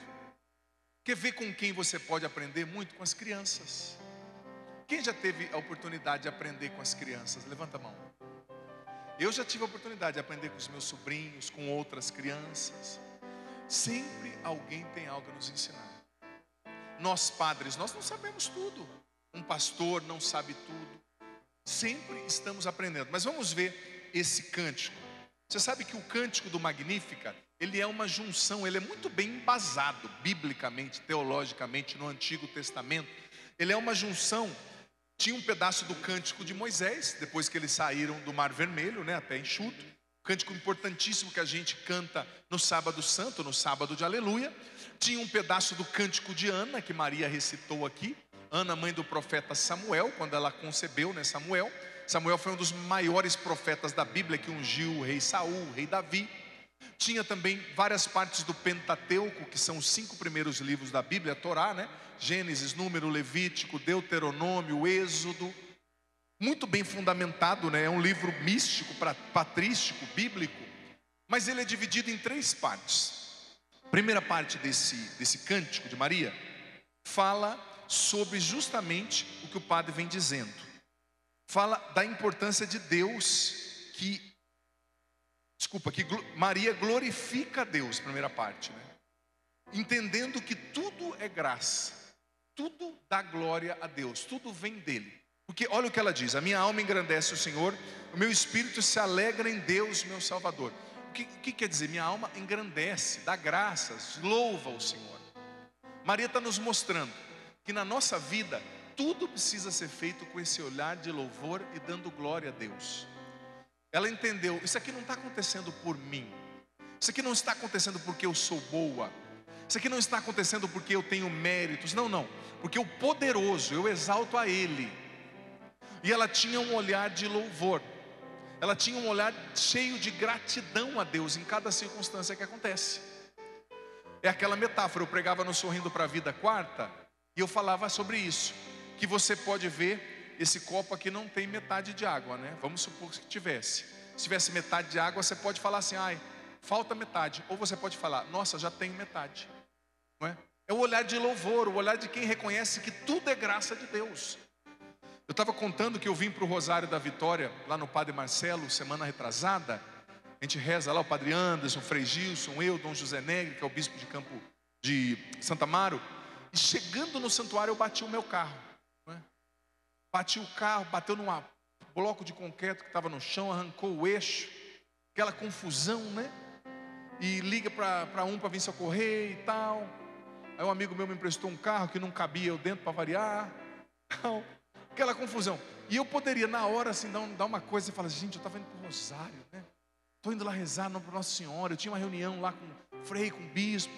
Quer ver com quem você pode aprender muito? Com as crianças. Quem já teve a oportunidade de aprender com as crianças? Levanta a mão. Eu já tive a oportunidade de aprender com os meus sobrinhos, com outras crianças. Sempre alguém tem algo a nos ensinar. Nós padres, nós não sabemos tudo. Um pastor não sabe tudo. Sempre estamos aprendendo. Mas vamos ver esse cântico. Você sabe que o cântico do Magnífica, ele é uma junção, ele é muito bem embasado, biblicamente, teologicamente, no Antigo Testamento. Ele é uma junção. Tinha um pedaço do cântico de Moisés, depois que eles saíram do Mar Vermelho, até enxuto. Cântico importantíssimo que a gente canta no Sábado Santo, no Sábado de Aleluia. Tinha um pedaço do cântico de Ana, que Maria recitou aqui. Ana, mãe do profeta Samuel, quando ela concebeu, Samuel. Samuel foi um dos maiores profetas da Bíblia, que ungiu o rei Saul, o rei Davi. Tinha também várias partes do Pentateuco, que são os 5 primeiros livros da Bíblia, a Torá, Gênesis, Número, Levítico, Deuteronômio, Êxodo. Muito bem fundamentado, é um livro místico, patrístico, bíblico. Mas ele é dividido em 3 partes. A primeira parte desse cântico de Maria fala sobre justamente o que o padre vem dizendo. Fala da importância de Deus, que Maria glorifica a Deus, primeira parte, entendendo que tudo é graça, tudo dá glória a Deus, tudo vem dele. Porque olha o que ela diz: a minha alma engrandece o Senhor, o meu espírito se alegra em Deus, meu Salvador. O que quer dizer? Minha alma engrandece, dá graças, louva o Senhor. Maria está nos mostrando que na nossa vida tudo precisa ser feito com esse olhar de louvor e dando glória a Deus. Ela entendeu, isso aqui não está acontecendo por mim, isso aqui não está acontecendo porque eu sou boa, isso aqui não está acontecendo porque eu tenho méritos, não, porque o poderoso, eu exalto a Ele. E ela tinha um olhar de louvor, ela tinha um olhar cheio de gratidão a Deus em cada circunstância que acontece. É aquela metáfora, eu pregava no Sorrindo para a Vida quarta, e eu falava sobre isso, que você pode ver, esse copo aqui não tem metade de água, Vamos supor que tivesse. Se tivesse metade de água, você pode falar assim, falta metade. Ou você pode falar, nossa, já tenho metade, não é? É o olhar de louvor, o olhar de quem reconhece que tudo é graça de Deus. Eu estava contando que eu vim para o Rosário da Vitória, lá no Padre Marcelo, semana retrasada. A gente reza lá, o Padre Anderson, o Frei Gilson, eu, Dom José Negre, que é o bispo de Campo de Santa Amaro. E chegando no santuário, eu bati o meu carro, Bati o carro, bateu num bloco de concreto que estava no chão, arrancou o eixo, aquela confusão, E liga para vir socorrer e tal. Aí um amigo meu me emprestou um carro que não cabia eu dentro para variar. Aquela confusão. E eu poderia, na hora, assim, dar uma coisa e falar, gente, eu estava indo para o Rosário, Estou indo lá rezar para Nossa Senhora. Eu tinha uma reunião lá com o Frei, com o Bispo.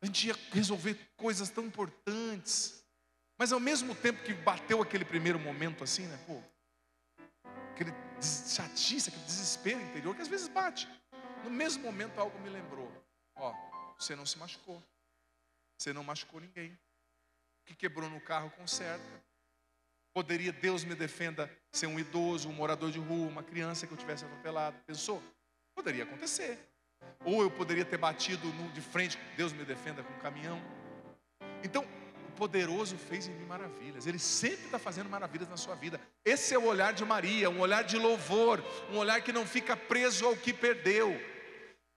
A gente ia resolver coisas tão importantes. Mas ao mesmo tempo que bateu aquele primeiro momento assim, aquele chatice, aquele desespero interior, que às vezes bate. No mesmo momento algo me lembrou. Você não se machucou. Você não machucou ninguém. O que quebrou no carro, conserta. Poderia, Deus me defenda, ser um idoso, um morador de rua, uma criança que eu tivesse atropelado. Pensou? Poderia acontecer. Ou eu poderia ter batido de frente, Deus me defenda, com um caminhão. Então, o poderoso fez em mim maravilhas. Ele sempre está fazendo maravilhas na sua vida. Esse é o olhar de Maria, um olhar de louvor, um olhar que não fica preso ao que perdeu.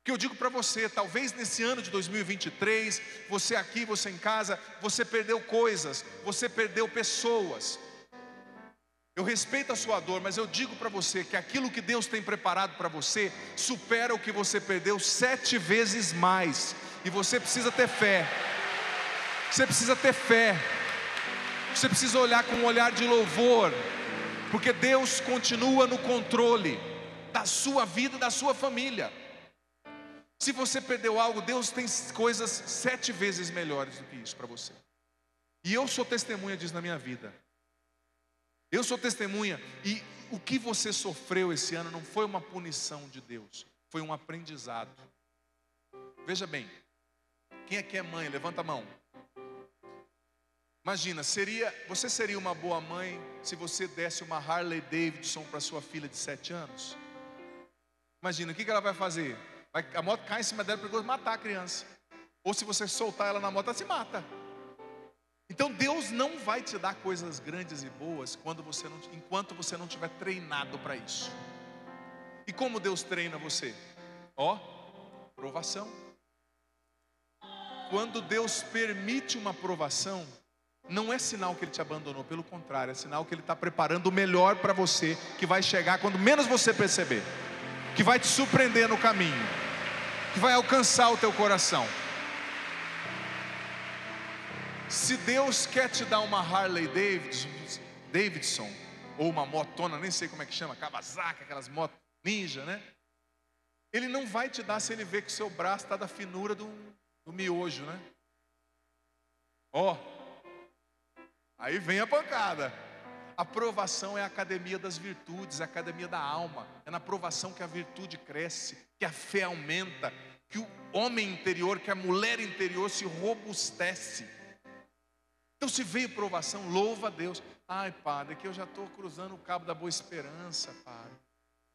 Que eu digo para você, talvez nesse ano de 2023, você aqui, você em casa, você perdeu coisas, você perdeu pessoas. Eu respeito a sua dor, mas eu digo para você que aquilo que Deus tem preparado para você supera o que você perdeu 7 vezes mais. E você precisa ter fé. Você precisa ter fé. Você precisa olhar com um olhar de louvor, porque Deus continua no controle da sua vida e da sua família. Se você perdeu algo, Deus tem coisas 7 vezes melhores do que isso para você. E eu sou testemunha disso na minha vida. Eu sou testemunha. E o que você sofreu esse ano não foi uma punição de Deus, foi um aprendizado. Veja bem, quem aqui é mãe? Levanta a mão. Imagina, você seria uma boa mãe se você desse uma Harley Davidson para sua filha de 7 anos? Imagina, o que ela vai fazer? A moto cai em cima dela para matar a criança. Ou se você soltar ela na moto, ela se mata. Então Deus não vai te dar coisas grandes e boas enquanto você não tiver treinado para isso. E como Deus treina você? Provação. Quando Deus permite uma provação, não é sinal que Ele te abandonou, pelo contrário, é sinal que Ele está preparando o melhor para você, que vai chegar quando menos você perceber, que vai te surpreender no caminho, que vai alcançar o teu coração. Se Deus quer te dar uma Harley Davidson, ou uma motona, nem sei como é que chama, Kawasaki, aquelas motos ninja, né? Ele não vai te dar se Ele vê que o seu braço está da finura do miojo, né? Aí vem a pancada. A provação é a academia das virtudes, a academia da alma. É na provação que a virtude cresce, que a fé aumenta, que o homem interior, que a mulher interior se robustece. Então, se veio provação, louva a Deus. Ai, Padre, que eu já estou cruzando o cabo da Boa Esperança, Padre.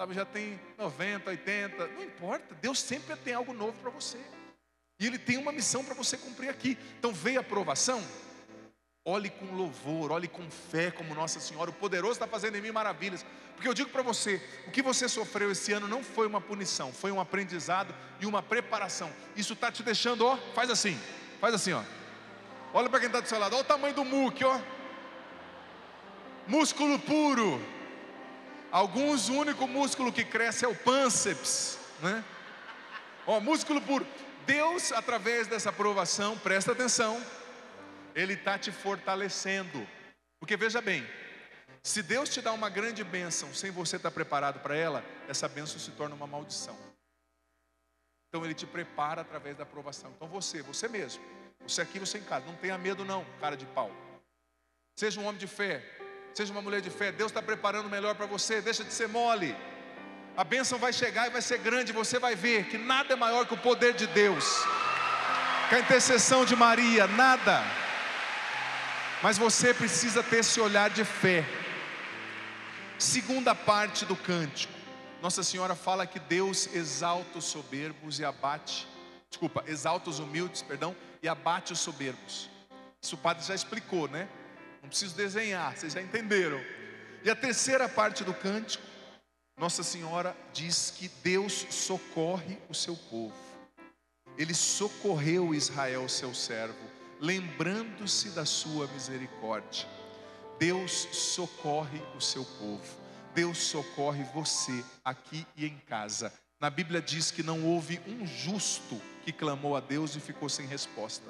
Sabe, já tem 90, 80, não importa. Deus sempre tem algo novo para você. E Ele tem uma missão para você cumprir aqui. Então, veio a provação. Olhe com louvor, olhe com fé como Nossa Senhora, o poderoso está fazendo em mim maravilhas. Porque eu digo para você, o que você sofreu esse ano não foi uma punição, foi um aprendizado e uma preparação. Isso está te deixando, faz assim, ó. Olha para quem está do seu lado, olha o tamanho do muque, músculo puro. Alguns, o único músculo que cresce é o pânceps, né? Músculo puro. Deus, através dessa provação, presta atenção, Ele está te fortalecendo. Porque veja bem, se Deus te dá uma grande bênção sem você estar preparado para ela, essa bênção se torna uma maldição. Então Ele te prepara através da provação. Então você mesmo, você aqui, você em casa, não tenha medo não, cara de pau. Seja um homem de fé, seja uma mulher de fé. Deus está preparando o melhor para você, deixa de ser mole. A bênção vai chegar e vai ser grande. Você vai ver que nada é maior que o poder de Deus, que a intercessão de Maria, nada. Mas você precisa ter esse olhar de fé. Segunda parte do cântico, Nossa Senhora fala que Deus exalta os soberbos e exalta os humildes, e abate os soberbos. Isso o padre já explicou, né? Não preciso desenhar, vocês já entenderam. E a terceira parte do cântico, Nossa Senhora diz que Deus socorre o seu povo. Ele socorreu Israel, seu servo, lembrando-se da sua misericórdia. Deus socorre o seu povo. Deus socorre você aqui e em casa. Na Bíblia diz que não houve um justo que clamou a Deus e ficou sem resposta.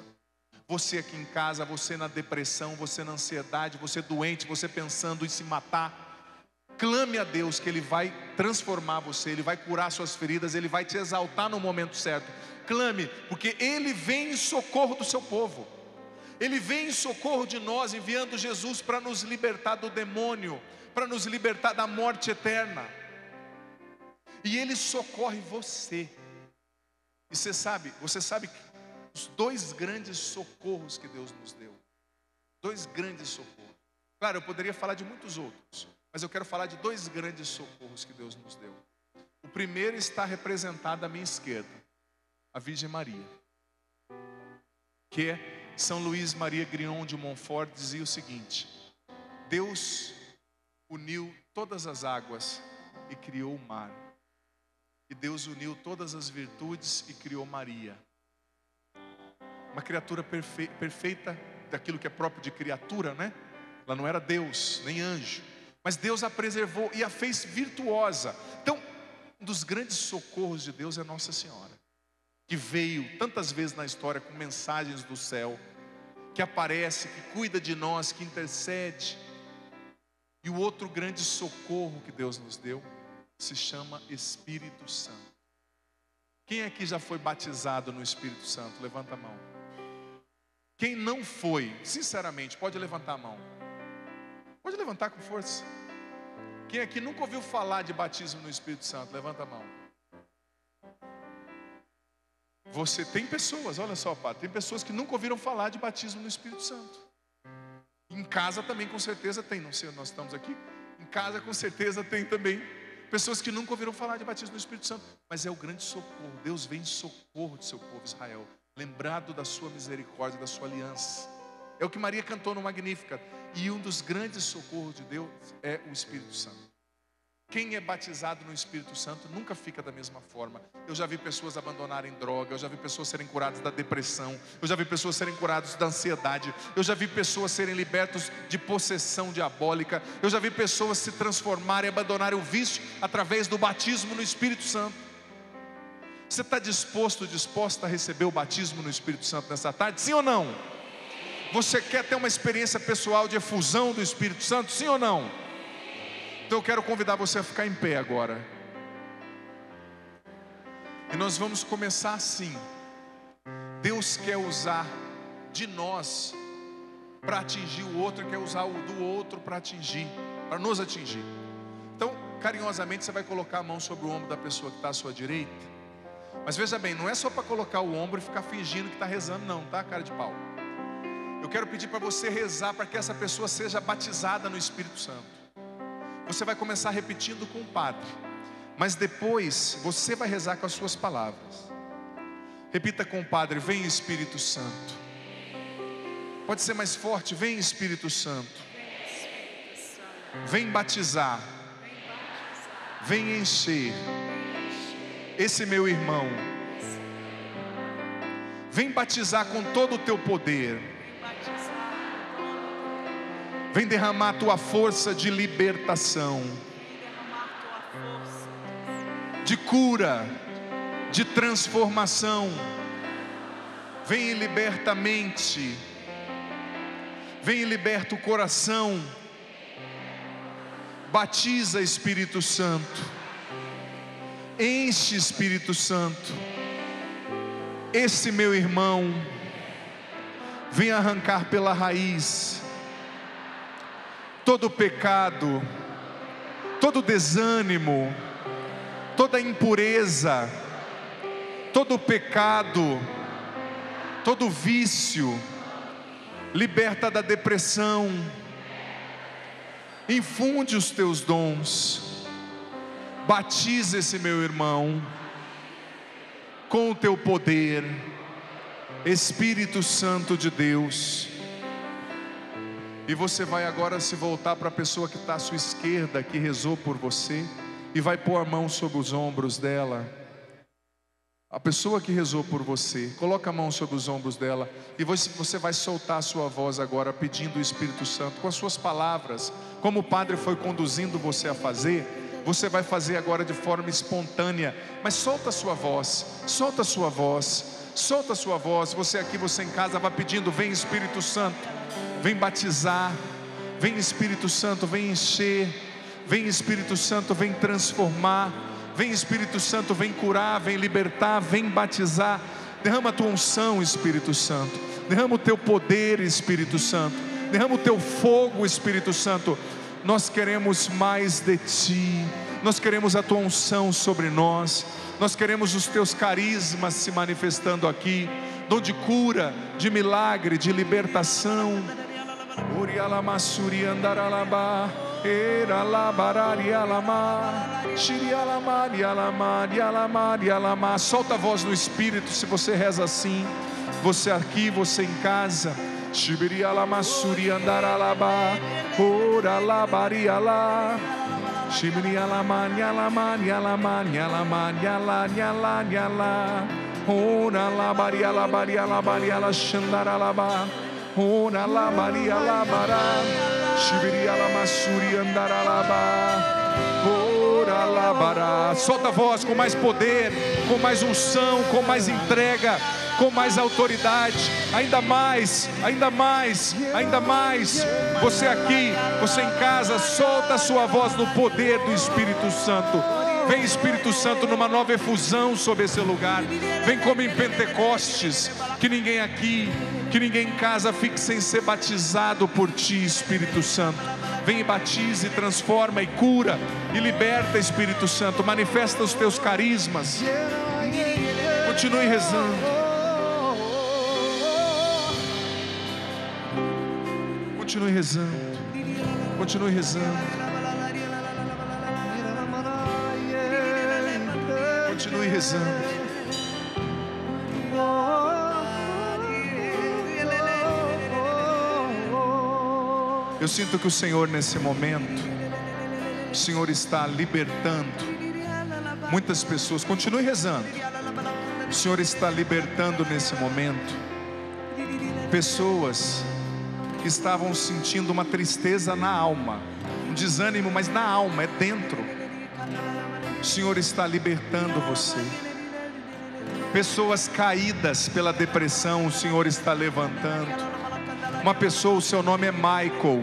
Você aqui em casa, você na depressão, você na ansiedade, você doente, você pensando em se matar, clame a Deus que Ele vai transformar você, Ele vai curar suas feridas, Ele vai te exaltar no momento certo. Clame, porque Ele vem em socorro do seu povo. Ele vem em socorro de nós, enviando Jesus para nos libertar do demônio, para nos libertar da morte eterna. E Ele socorre você. E você sabe que os dois grandes socorros que Deus nos deu, dois grandes socorros. Claro, eu poderia falar de muitos outros, mas eu quero falar de dois grandes socorros que Deus nos deu. O primeiro está representado à minha esquerda, a Virgem Maria, que é São Luís Maria Grignon de Montfort, dizia o seguinte: Deus uniu todas as águas e criou o mar, e Deus uniu todas as virtudes e criou Maria, uma criatura perfeita, daquilo que é próprio de criatura, né? Ela não era Deus, nem anjo, mas Deus a preservou e a fez virtuosa. Então, um dos grandes socorros de Deus é Nossa Senhora, que veio tantas vezes na história com mensagens do céu, que aparece, que cuida de nós, que intercede. E o outro grande socorro que Deus nos deu se chama Espírito Santo. Quem aqui já foi batizado no Espírito Santo? Levanta a mão. Quem não foi, sinceramente, pode levantar a mão. Pode levantar com força. Quem aqui nunca ouviu falar de batismo no Espírito Santo? Levanta a mão. Você tem pessoas, olha só, padre, tem pessoas que nunca ouviram falar de batismo no Espírito Santo. Em casa também com certeza tem, não sei onde nós estamos aqui. Em casa com certeza tem também pessoas que nunca ouviram falar de batismo no Espírito Santo. Mas é o grande socorro. Deus vem em socorro de seu povo Israel, lembrado da sua misericórdia, da sua aliança. É o que Maria cantou no Magnífica. E um dos grandes socorros de Deus é o Espírito Santo. Quem é batizado no Espírito Santo nunca fica da mesma forma. Eu já vi pessoas abandonarem droga, eu já vi pessoas serem curadas da depressão, eu já vi pessoas serem curadas da ansiedade, eu já vi pessoas serem libertos de possessão diabólica, eu já vi pessoas se transformarem e abandonarem o vício através do batismo no Espírito Santo. Você está disposta a receber o batismo no Espírito Santo nessa tarde? Sim ou não? Você quer ter uma experiência pessoal de efusão do Espírito Santo? Sim ou não? Então eu quero convidar você a ficar em pé agora. E nós vamos começar assim. Deus quer usar de nós para atingir o outro, quer usar o do outro para atingir, para nos atingir. Então, carinhosamente, você vai colocar a mão sobre o ombro da pessoa que está à sua direita. Mas veja bem, não é só para colocar o ombro e ficar fingindo que está rezando não, tá, cara de pau? Eu quero pedir para você rezar para que essa pessoa seja batizada no Espírito Santo. Você vai começar repetindo com o padre, mas depois você vai rezar com as suas palavras. Repita com o padre: vem Espírito Santo. Pode ser mais forte: vem Espírito Santo. Vem batizar. Vem encher esse meu irmão. Vem batizar com todo o teu poder. Vem derramar a tua força de libertação, de cura, de transformação. Vem e liberta a mente. Vem e liberta o coração. Batiza, Espírito Santo. Enche, Espírito Santo, esse meu irmão. Vem arrancar pela raiz todo pecado, todo desânimo, toda impureza, todo pecado, todo vício. Liberta da depressão. Infunde os teus dons. Batiza esse meu irmão com o teu poder, Espírito Santo de Deus. E você vai agora se voltar para a pessoa que está à sua esquerda, que rezou por você, e vai pôr a mão sobre os ombros dela. A pessoa que rezou por você, coloca a mão sobre os ombros dela, e você vai soltar a sua voz agora, pedindo o Espírito Santo, com as suas palavras, como o Padre foi conduzindo você a fazer. Você vai fazer agora de forma espontânea, mas solta a sua voz, solta a sua voz, solta a sua voz. Você aqui, você em casa, vai pedindo: vem Espírito Santo. Vem batizar, vem Espírito Santo, vem encher, vem Espírito Santo, vem transformar, vem Espírito Santo, vem curar, vem libertar, vem batizar. Derrama a tua unção, Espírito Santo, derrama o teu poder, Espírito Santo, derrama o teu fogo, Espírito Santo. Nós queremos mais de Ti, nós queremos a tua unção sobre nós, nós queremos os teus carismas se manifestando aqui, dom de cura, de milagre, de libertação. Solta a voz no Espírito se você reza assim. Você aqui, você em casa. Ora la Maria la bara, Shibiria la Masuri andaralaba. Ora la bara. Solta a voz com mais poder, com mais unção, com mais entrega, com mais autoridade. Ainda mais, ainda mais, ainda mais. Você aqui, você em casa, solta a sua voz no poder do Espírito Santo. Vem Espírito Santo numa nova efusão sobre esse lugar. Vem como em Pentecostes. Que ninguém aqui, que ninguém em casa fique sem ser batizado por Ti, Espírito Santo. Vem e batize, transforma e cura e liberta, Espírito Santo. Manifesta os Teus carismas. Continue rezando. Continue rezando. Continue rezando. Continue rezando. Eu sinto que o Senhor nesse momento, o Senhor está libertando muitas pessoas. Continue rezando. O Senhor está libertando nesse momento pessoas que estavam sentindo uma tristeza na alma, um desânimo, mas na alma, é dentro. O Senhor está libertando você. Pessoas caídas pela depressão, o Senhor está levantando. Uma pessoa, o seu nome é Michael.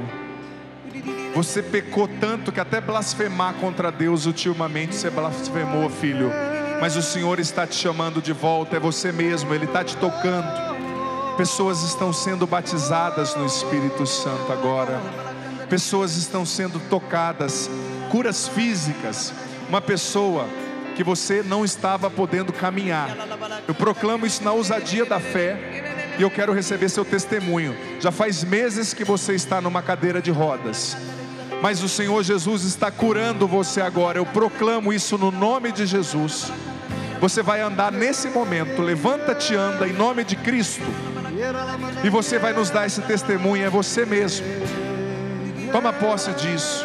Você pecou tanto que até blasfemar contra Deus ultimamente você blasfemou, filho. Mas o Senhor está te chamando de volta, é você mesmo, Ele está te tocando. Pessoas estão sendo batizadas no Espírito Santo agora. Pessoas estão sendo tocadas, curas físicas. Uma pessoa que você não estava podendo caminhar. Eu proclamo isso na ousadia da fé. E eu quero receber seu testemunho. Já faz meses que você está numa cadeira de rodas, mas o Senhor Jesus está curando você agora. Eu proclamo isso no nome de Jesus. Você vai andar nesse momento. Levanta-te e anda em nome de Cristo. E você vai nos dar esse testemunho. É você mesmo. Toma posse disso.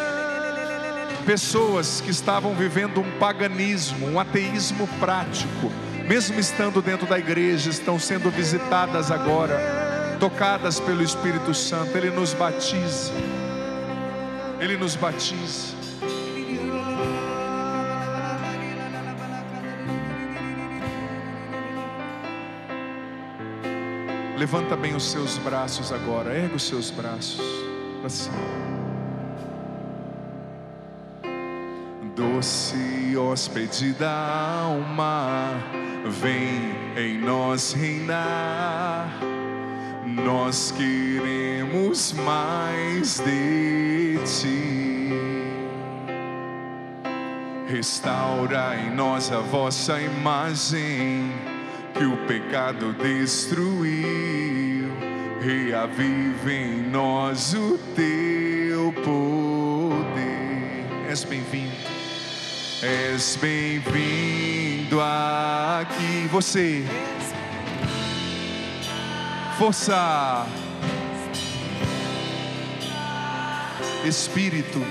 Pessoas que estavam vivendo um paganismo, um ateísmo prático, mesmo estando dentro da igreja, estão sendo visitadas agora, tocadas pelo Espírito Santo. Ele nos batiza. Ele nos batiza. Levanta bem os seus braços agora. Erga os seus braços para cima. Doce hóspede da alma, vem em nós reinar. Nós queremos mais de ti. Restaura em nós a vossa imagem que o pecado destruiu. Reaviva em nós o teu poder. És bem-vindo. És bem-vindo aqui. Você. Força. Espírito.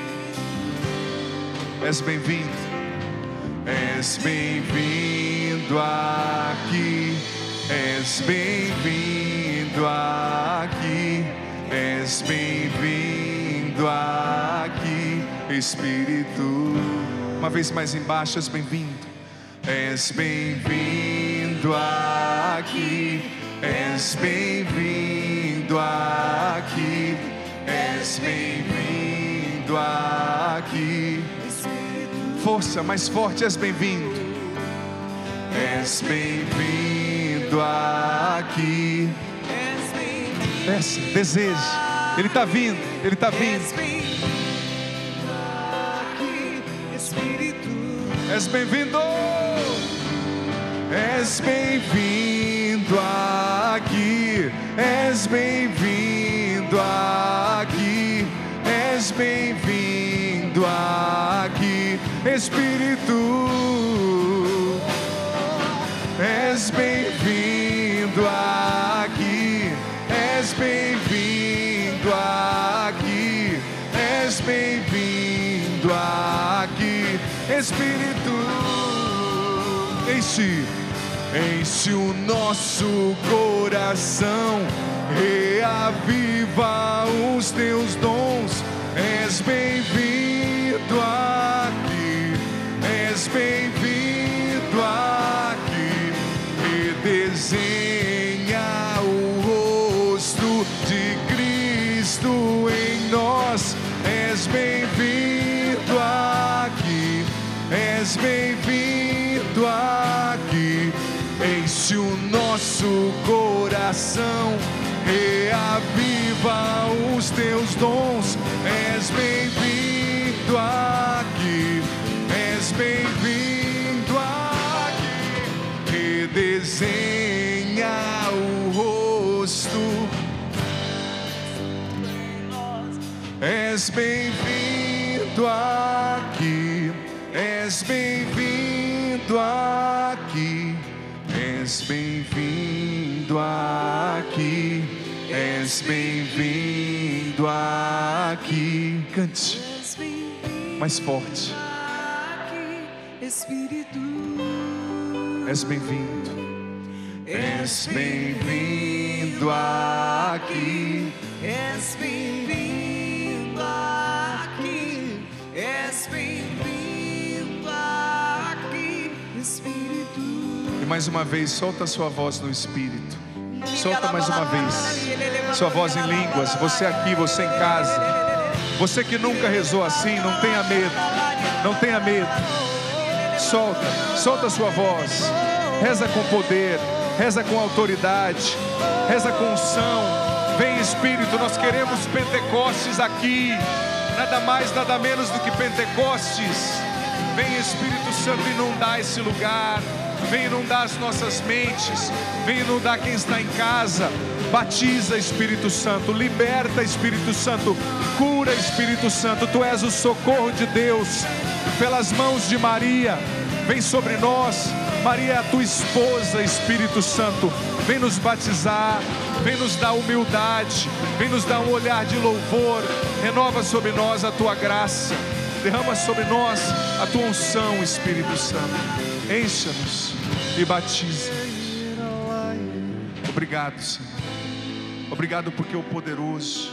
És bem-vindo. És bem-vindo aqui. És bem-vindo aqui. És bem-vindo aqui. Espírito. Uma vez mais embaixo, és bem-vindo. És bem-vindo aqui. És bem-vindo aqui. És bem-vindo aqui. Força, mais forte, és bem-vindo. És bem-vindo aqui. Desce, deseje. Ele está vindo, Ele está vindo. És bem-vindo. És bem-vindo aqui. És bem-vindo aqui. És bem-vindo aqui. Espírito. És bem-vindo aqui. És bem-vindo aqui. És bem-vindo aqui. Espírito. Enche o nosso coração, reaviva os teus dons. És bem-vindo aqui, és bem-vindo aqui. Redesenha o rosto de Cristo em nós. És bem-vindo aqui, és bem-vindo aqui. Enche o nosso coração, reaviva os teus dons. És bem-vindo aqui, és bem-vindo aqui. Redesenha o rosto. És bem-vindo aqui, és bem-vindo aqui, és bem-vindo aqui, és bem-vindo aqui. Cante mais forte. Espírito, és bem-vindo, és bem-vindo aqui, és bem-vindo aqui, és bem-vindo aqui, Espírito. e mais uma vez solta a sua voz no Espírito, solta mais uma vez sua voz em línguas. Você aqui, você em casa, você que nunca rezou assim, não tenha medo, não tenha medo. Solta a sua voz, reza com poder, reza com autoridade, reza com unção. Vem Espírito, nós queremos Pentecostes aqui, nada mais, nada menos do que Pentecostes. Vem Espírito Santo inundar esse lugar, vem inundar as nossas mentes, vem inundar quem está em casa. Batiza Espírito Santo, liberta Espírito Santo, cura Espírito Santo. Tu és o socorro de Deus, pelas mãos de Maria, vem sobre nós. Maria é a tua esposa, Espírito Santo, vem nos batizar, vem nos dar humildade, vem nos dar um olhar de louvor. Renova sobre nós a tua graça, derrama sobre nós a tua unção, Espírito Santo. Encha-nos e batiza. Obrigado, Senhor. Obrigado porque o poderoso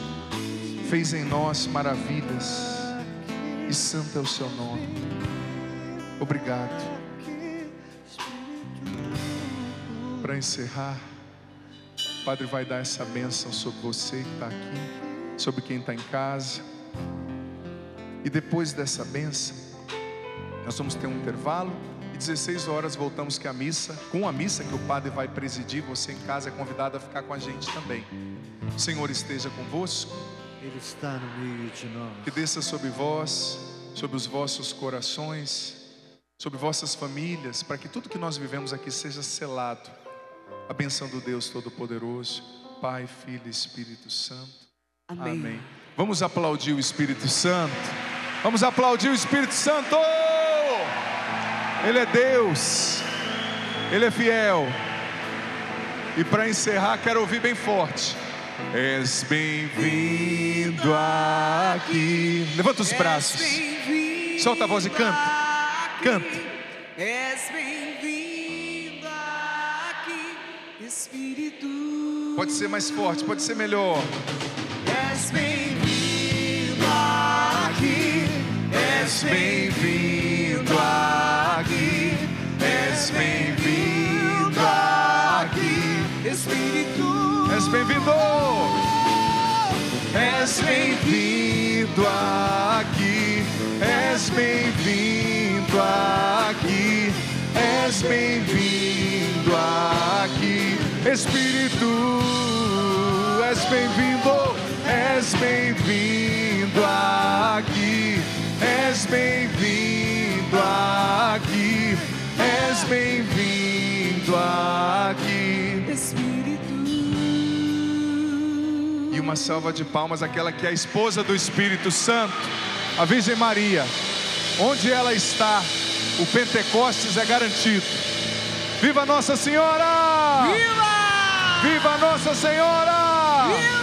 fez em nós maravilhas, e santo é o seu nome. Obrigado. Para encerrar, o Padre vai dar essa bênção sobre você que está aqui, sobre quem está em casa. E depois dessa bênção, nós vamos ter um intervalo. E 16 horas voltamos com a missa que o Padre vai presidir. Você em casa é convidado a ficar com a gente também. O Senhor esteja convosco. Ele está no meio de nós. Que desça sobre vós, sobre os vossos corações, sobre vossas famílias, para que tudo que nós vivemos aqui seja selado. A bênção do Deus Todo-Poderoso, Pai, Filho e Espírito Santo. Amém. Amém. Vamos aplaudir o Espírito Santo. Vamos aplaudir o Espírito Santo. Ele é Deus, Ele é fiel. E para encerrar, quero ouvir bem forte. És bem-vindo aqui. Levanta os braços, solta a voz e canta. Canta. És bem-vindo aqui, Espírito. Pode ser mais forte, pode ser melhor. És bem-vindo aqui, És bem-vindo aqui, és bem-vindo aqui, Espírito. és bem-vindo, és bem-vindo aqui, és bem-vindo aqui, és bem-vindo aqui, Espírito, és bem-vindo, és bem-vindo aqui, és bem-vindo aqui, és bem-vindo aqui, Espírito. E uma salva de palmas àquela que é a esposa do Espírito Santo, a Virgem Maria. Onde ela está, o Pentecostes é garantido. Viva Nossa Senhora! Viva! Viva Nossa Senhora! Viva!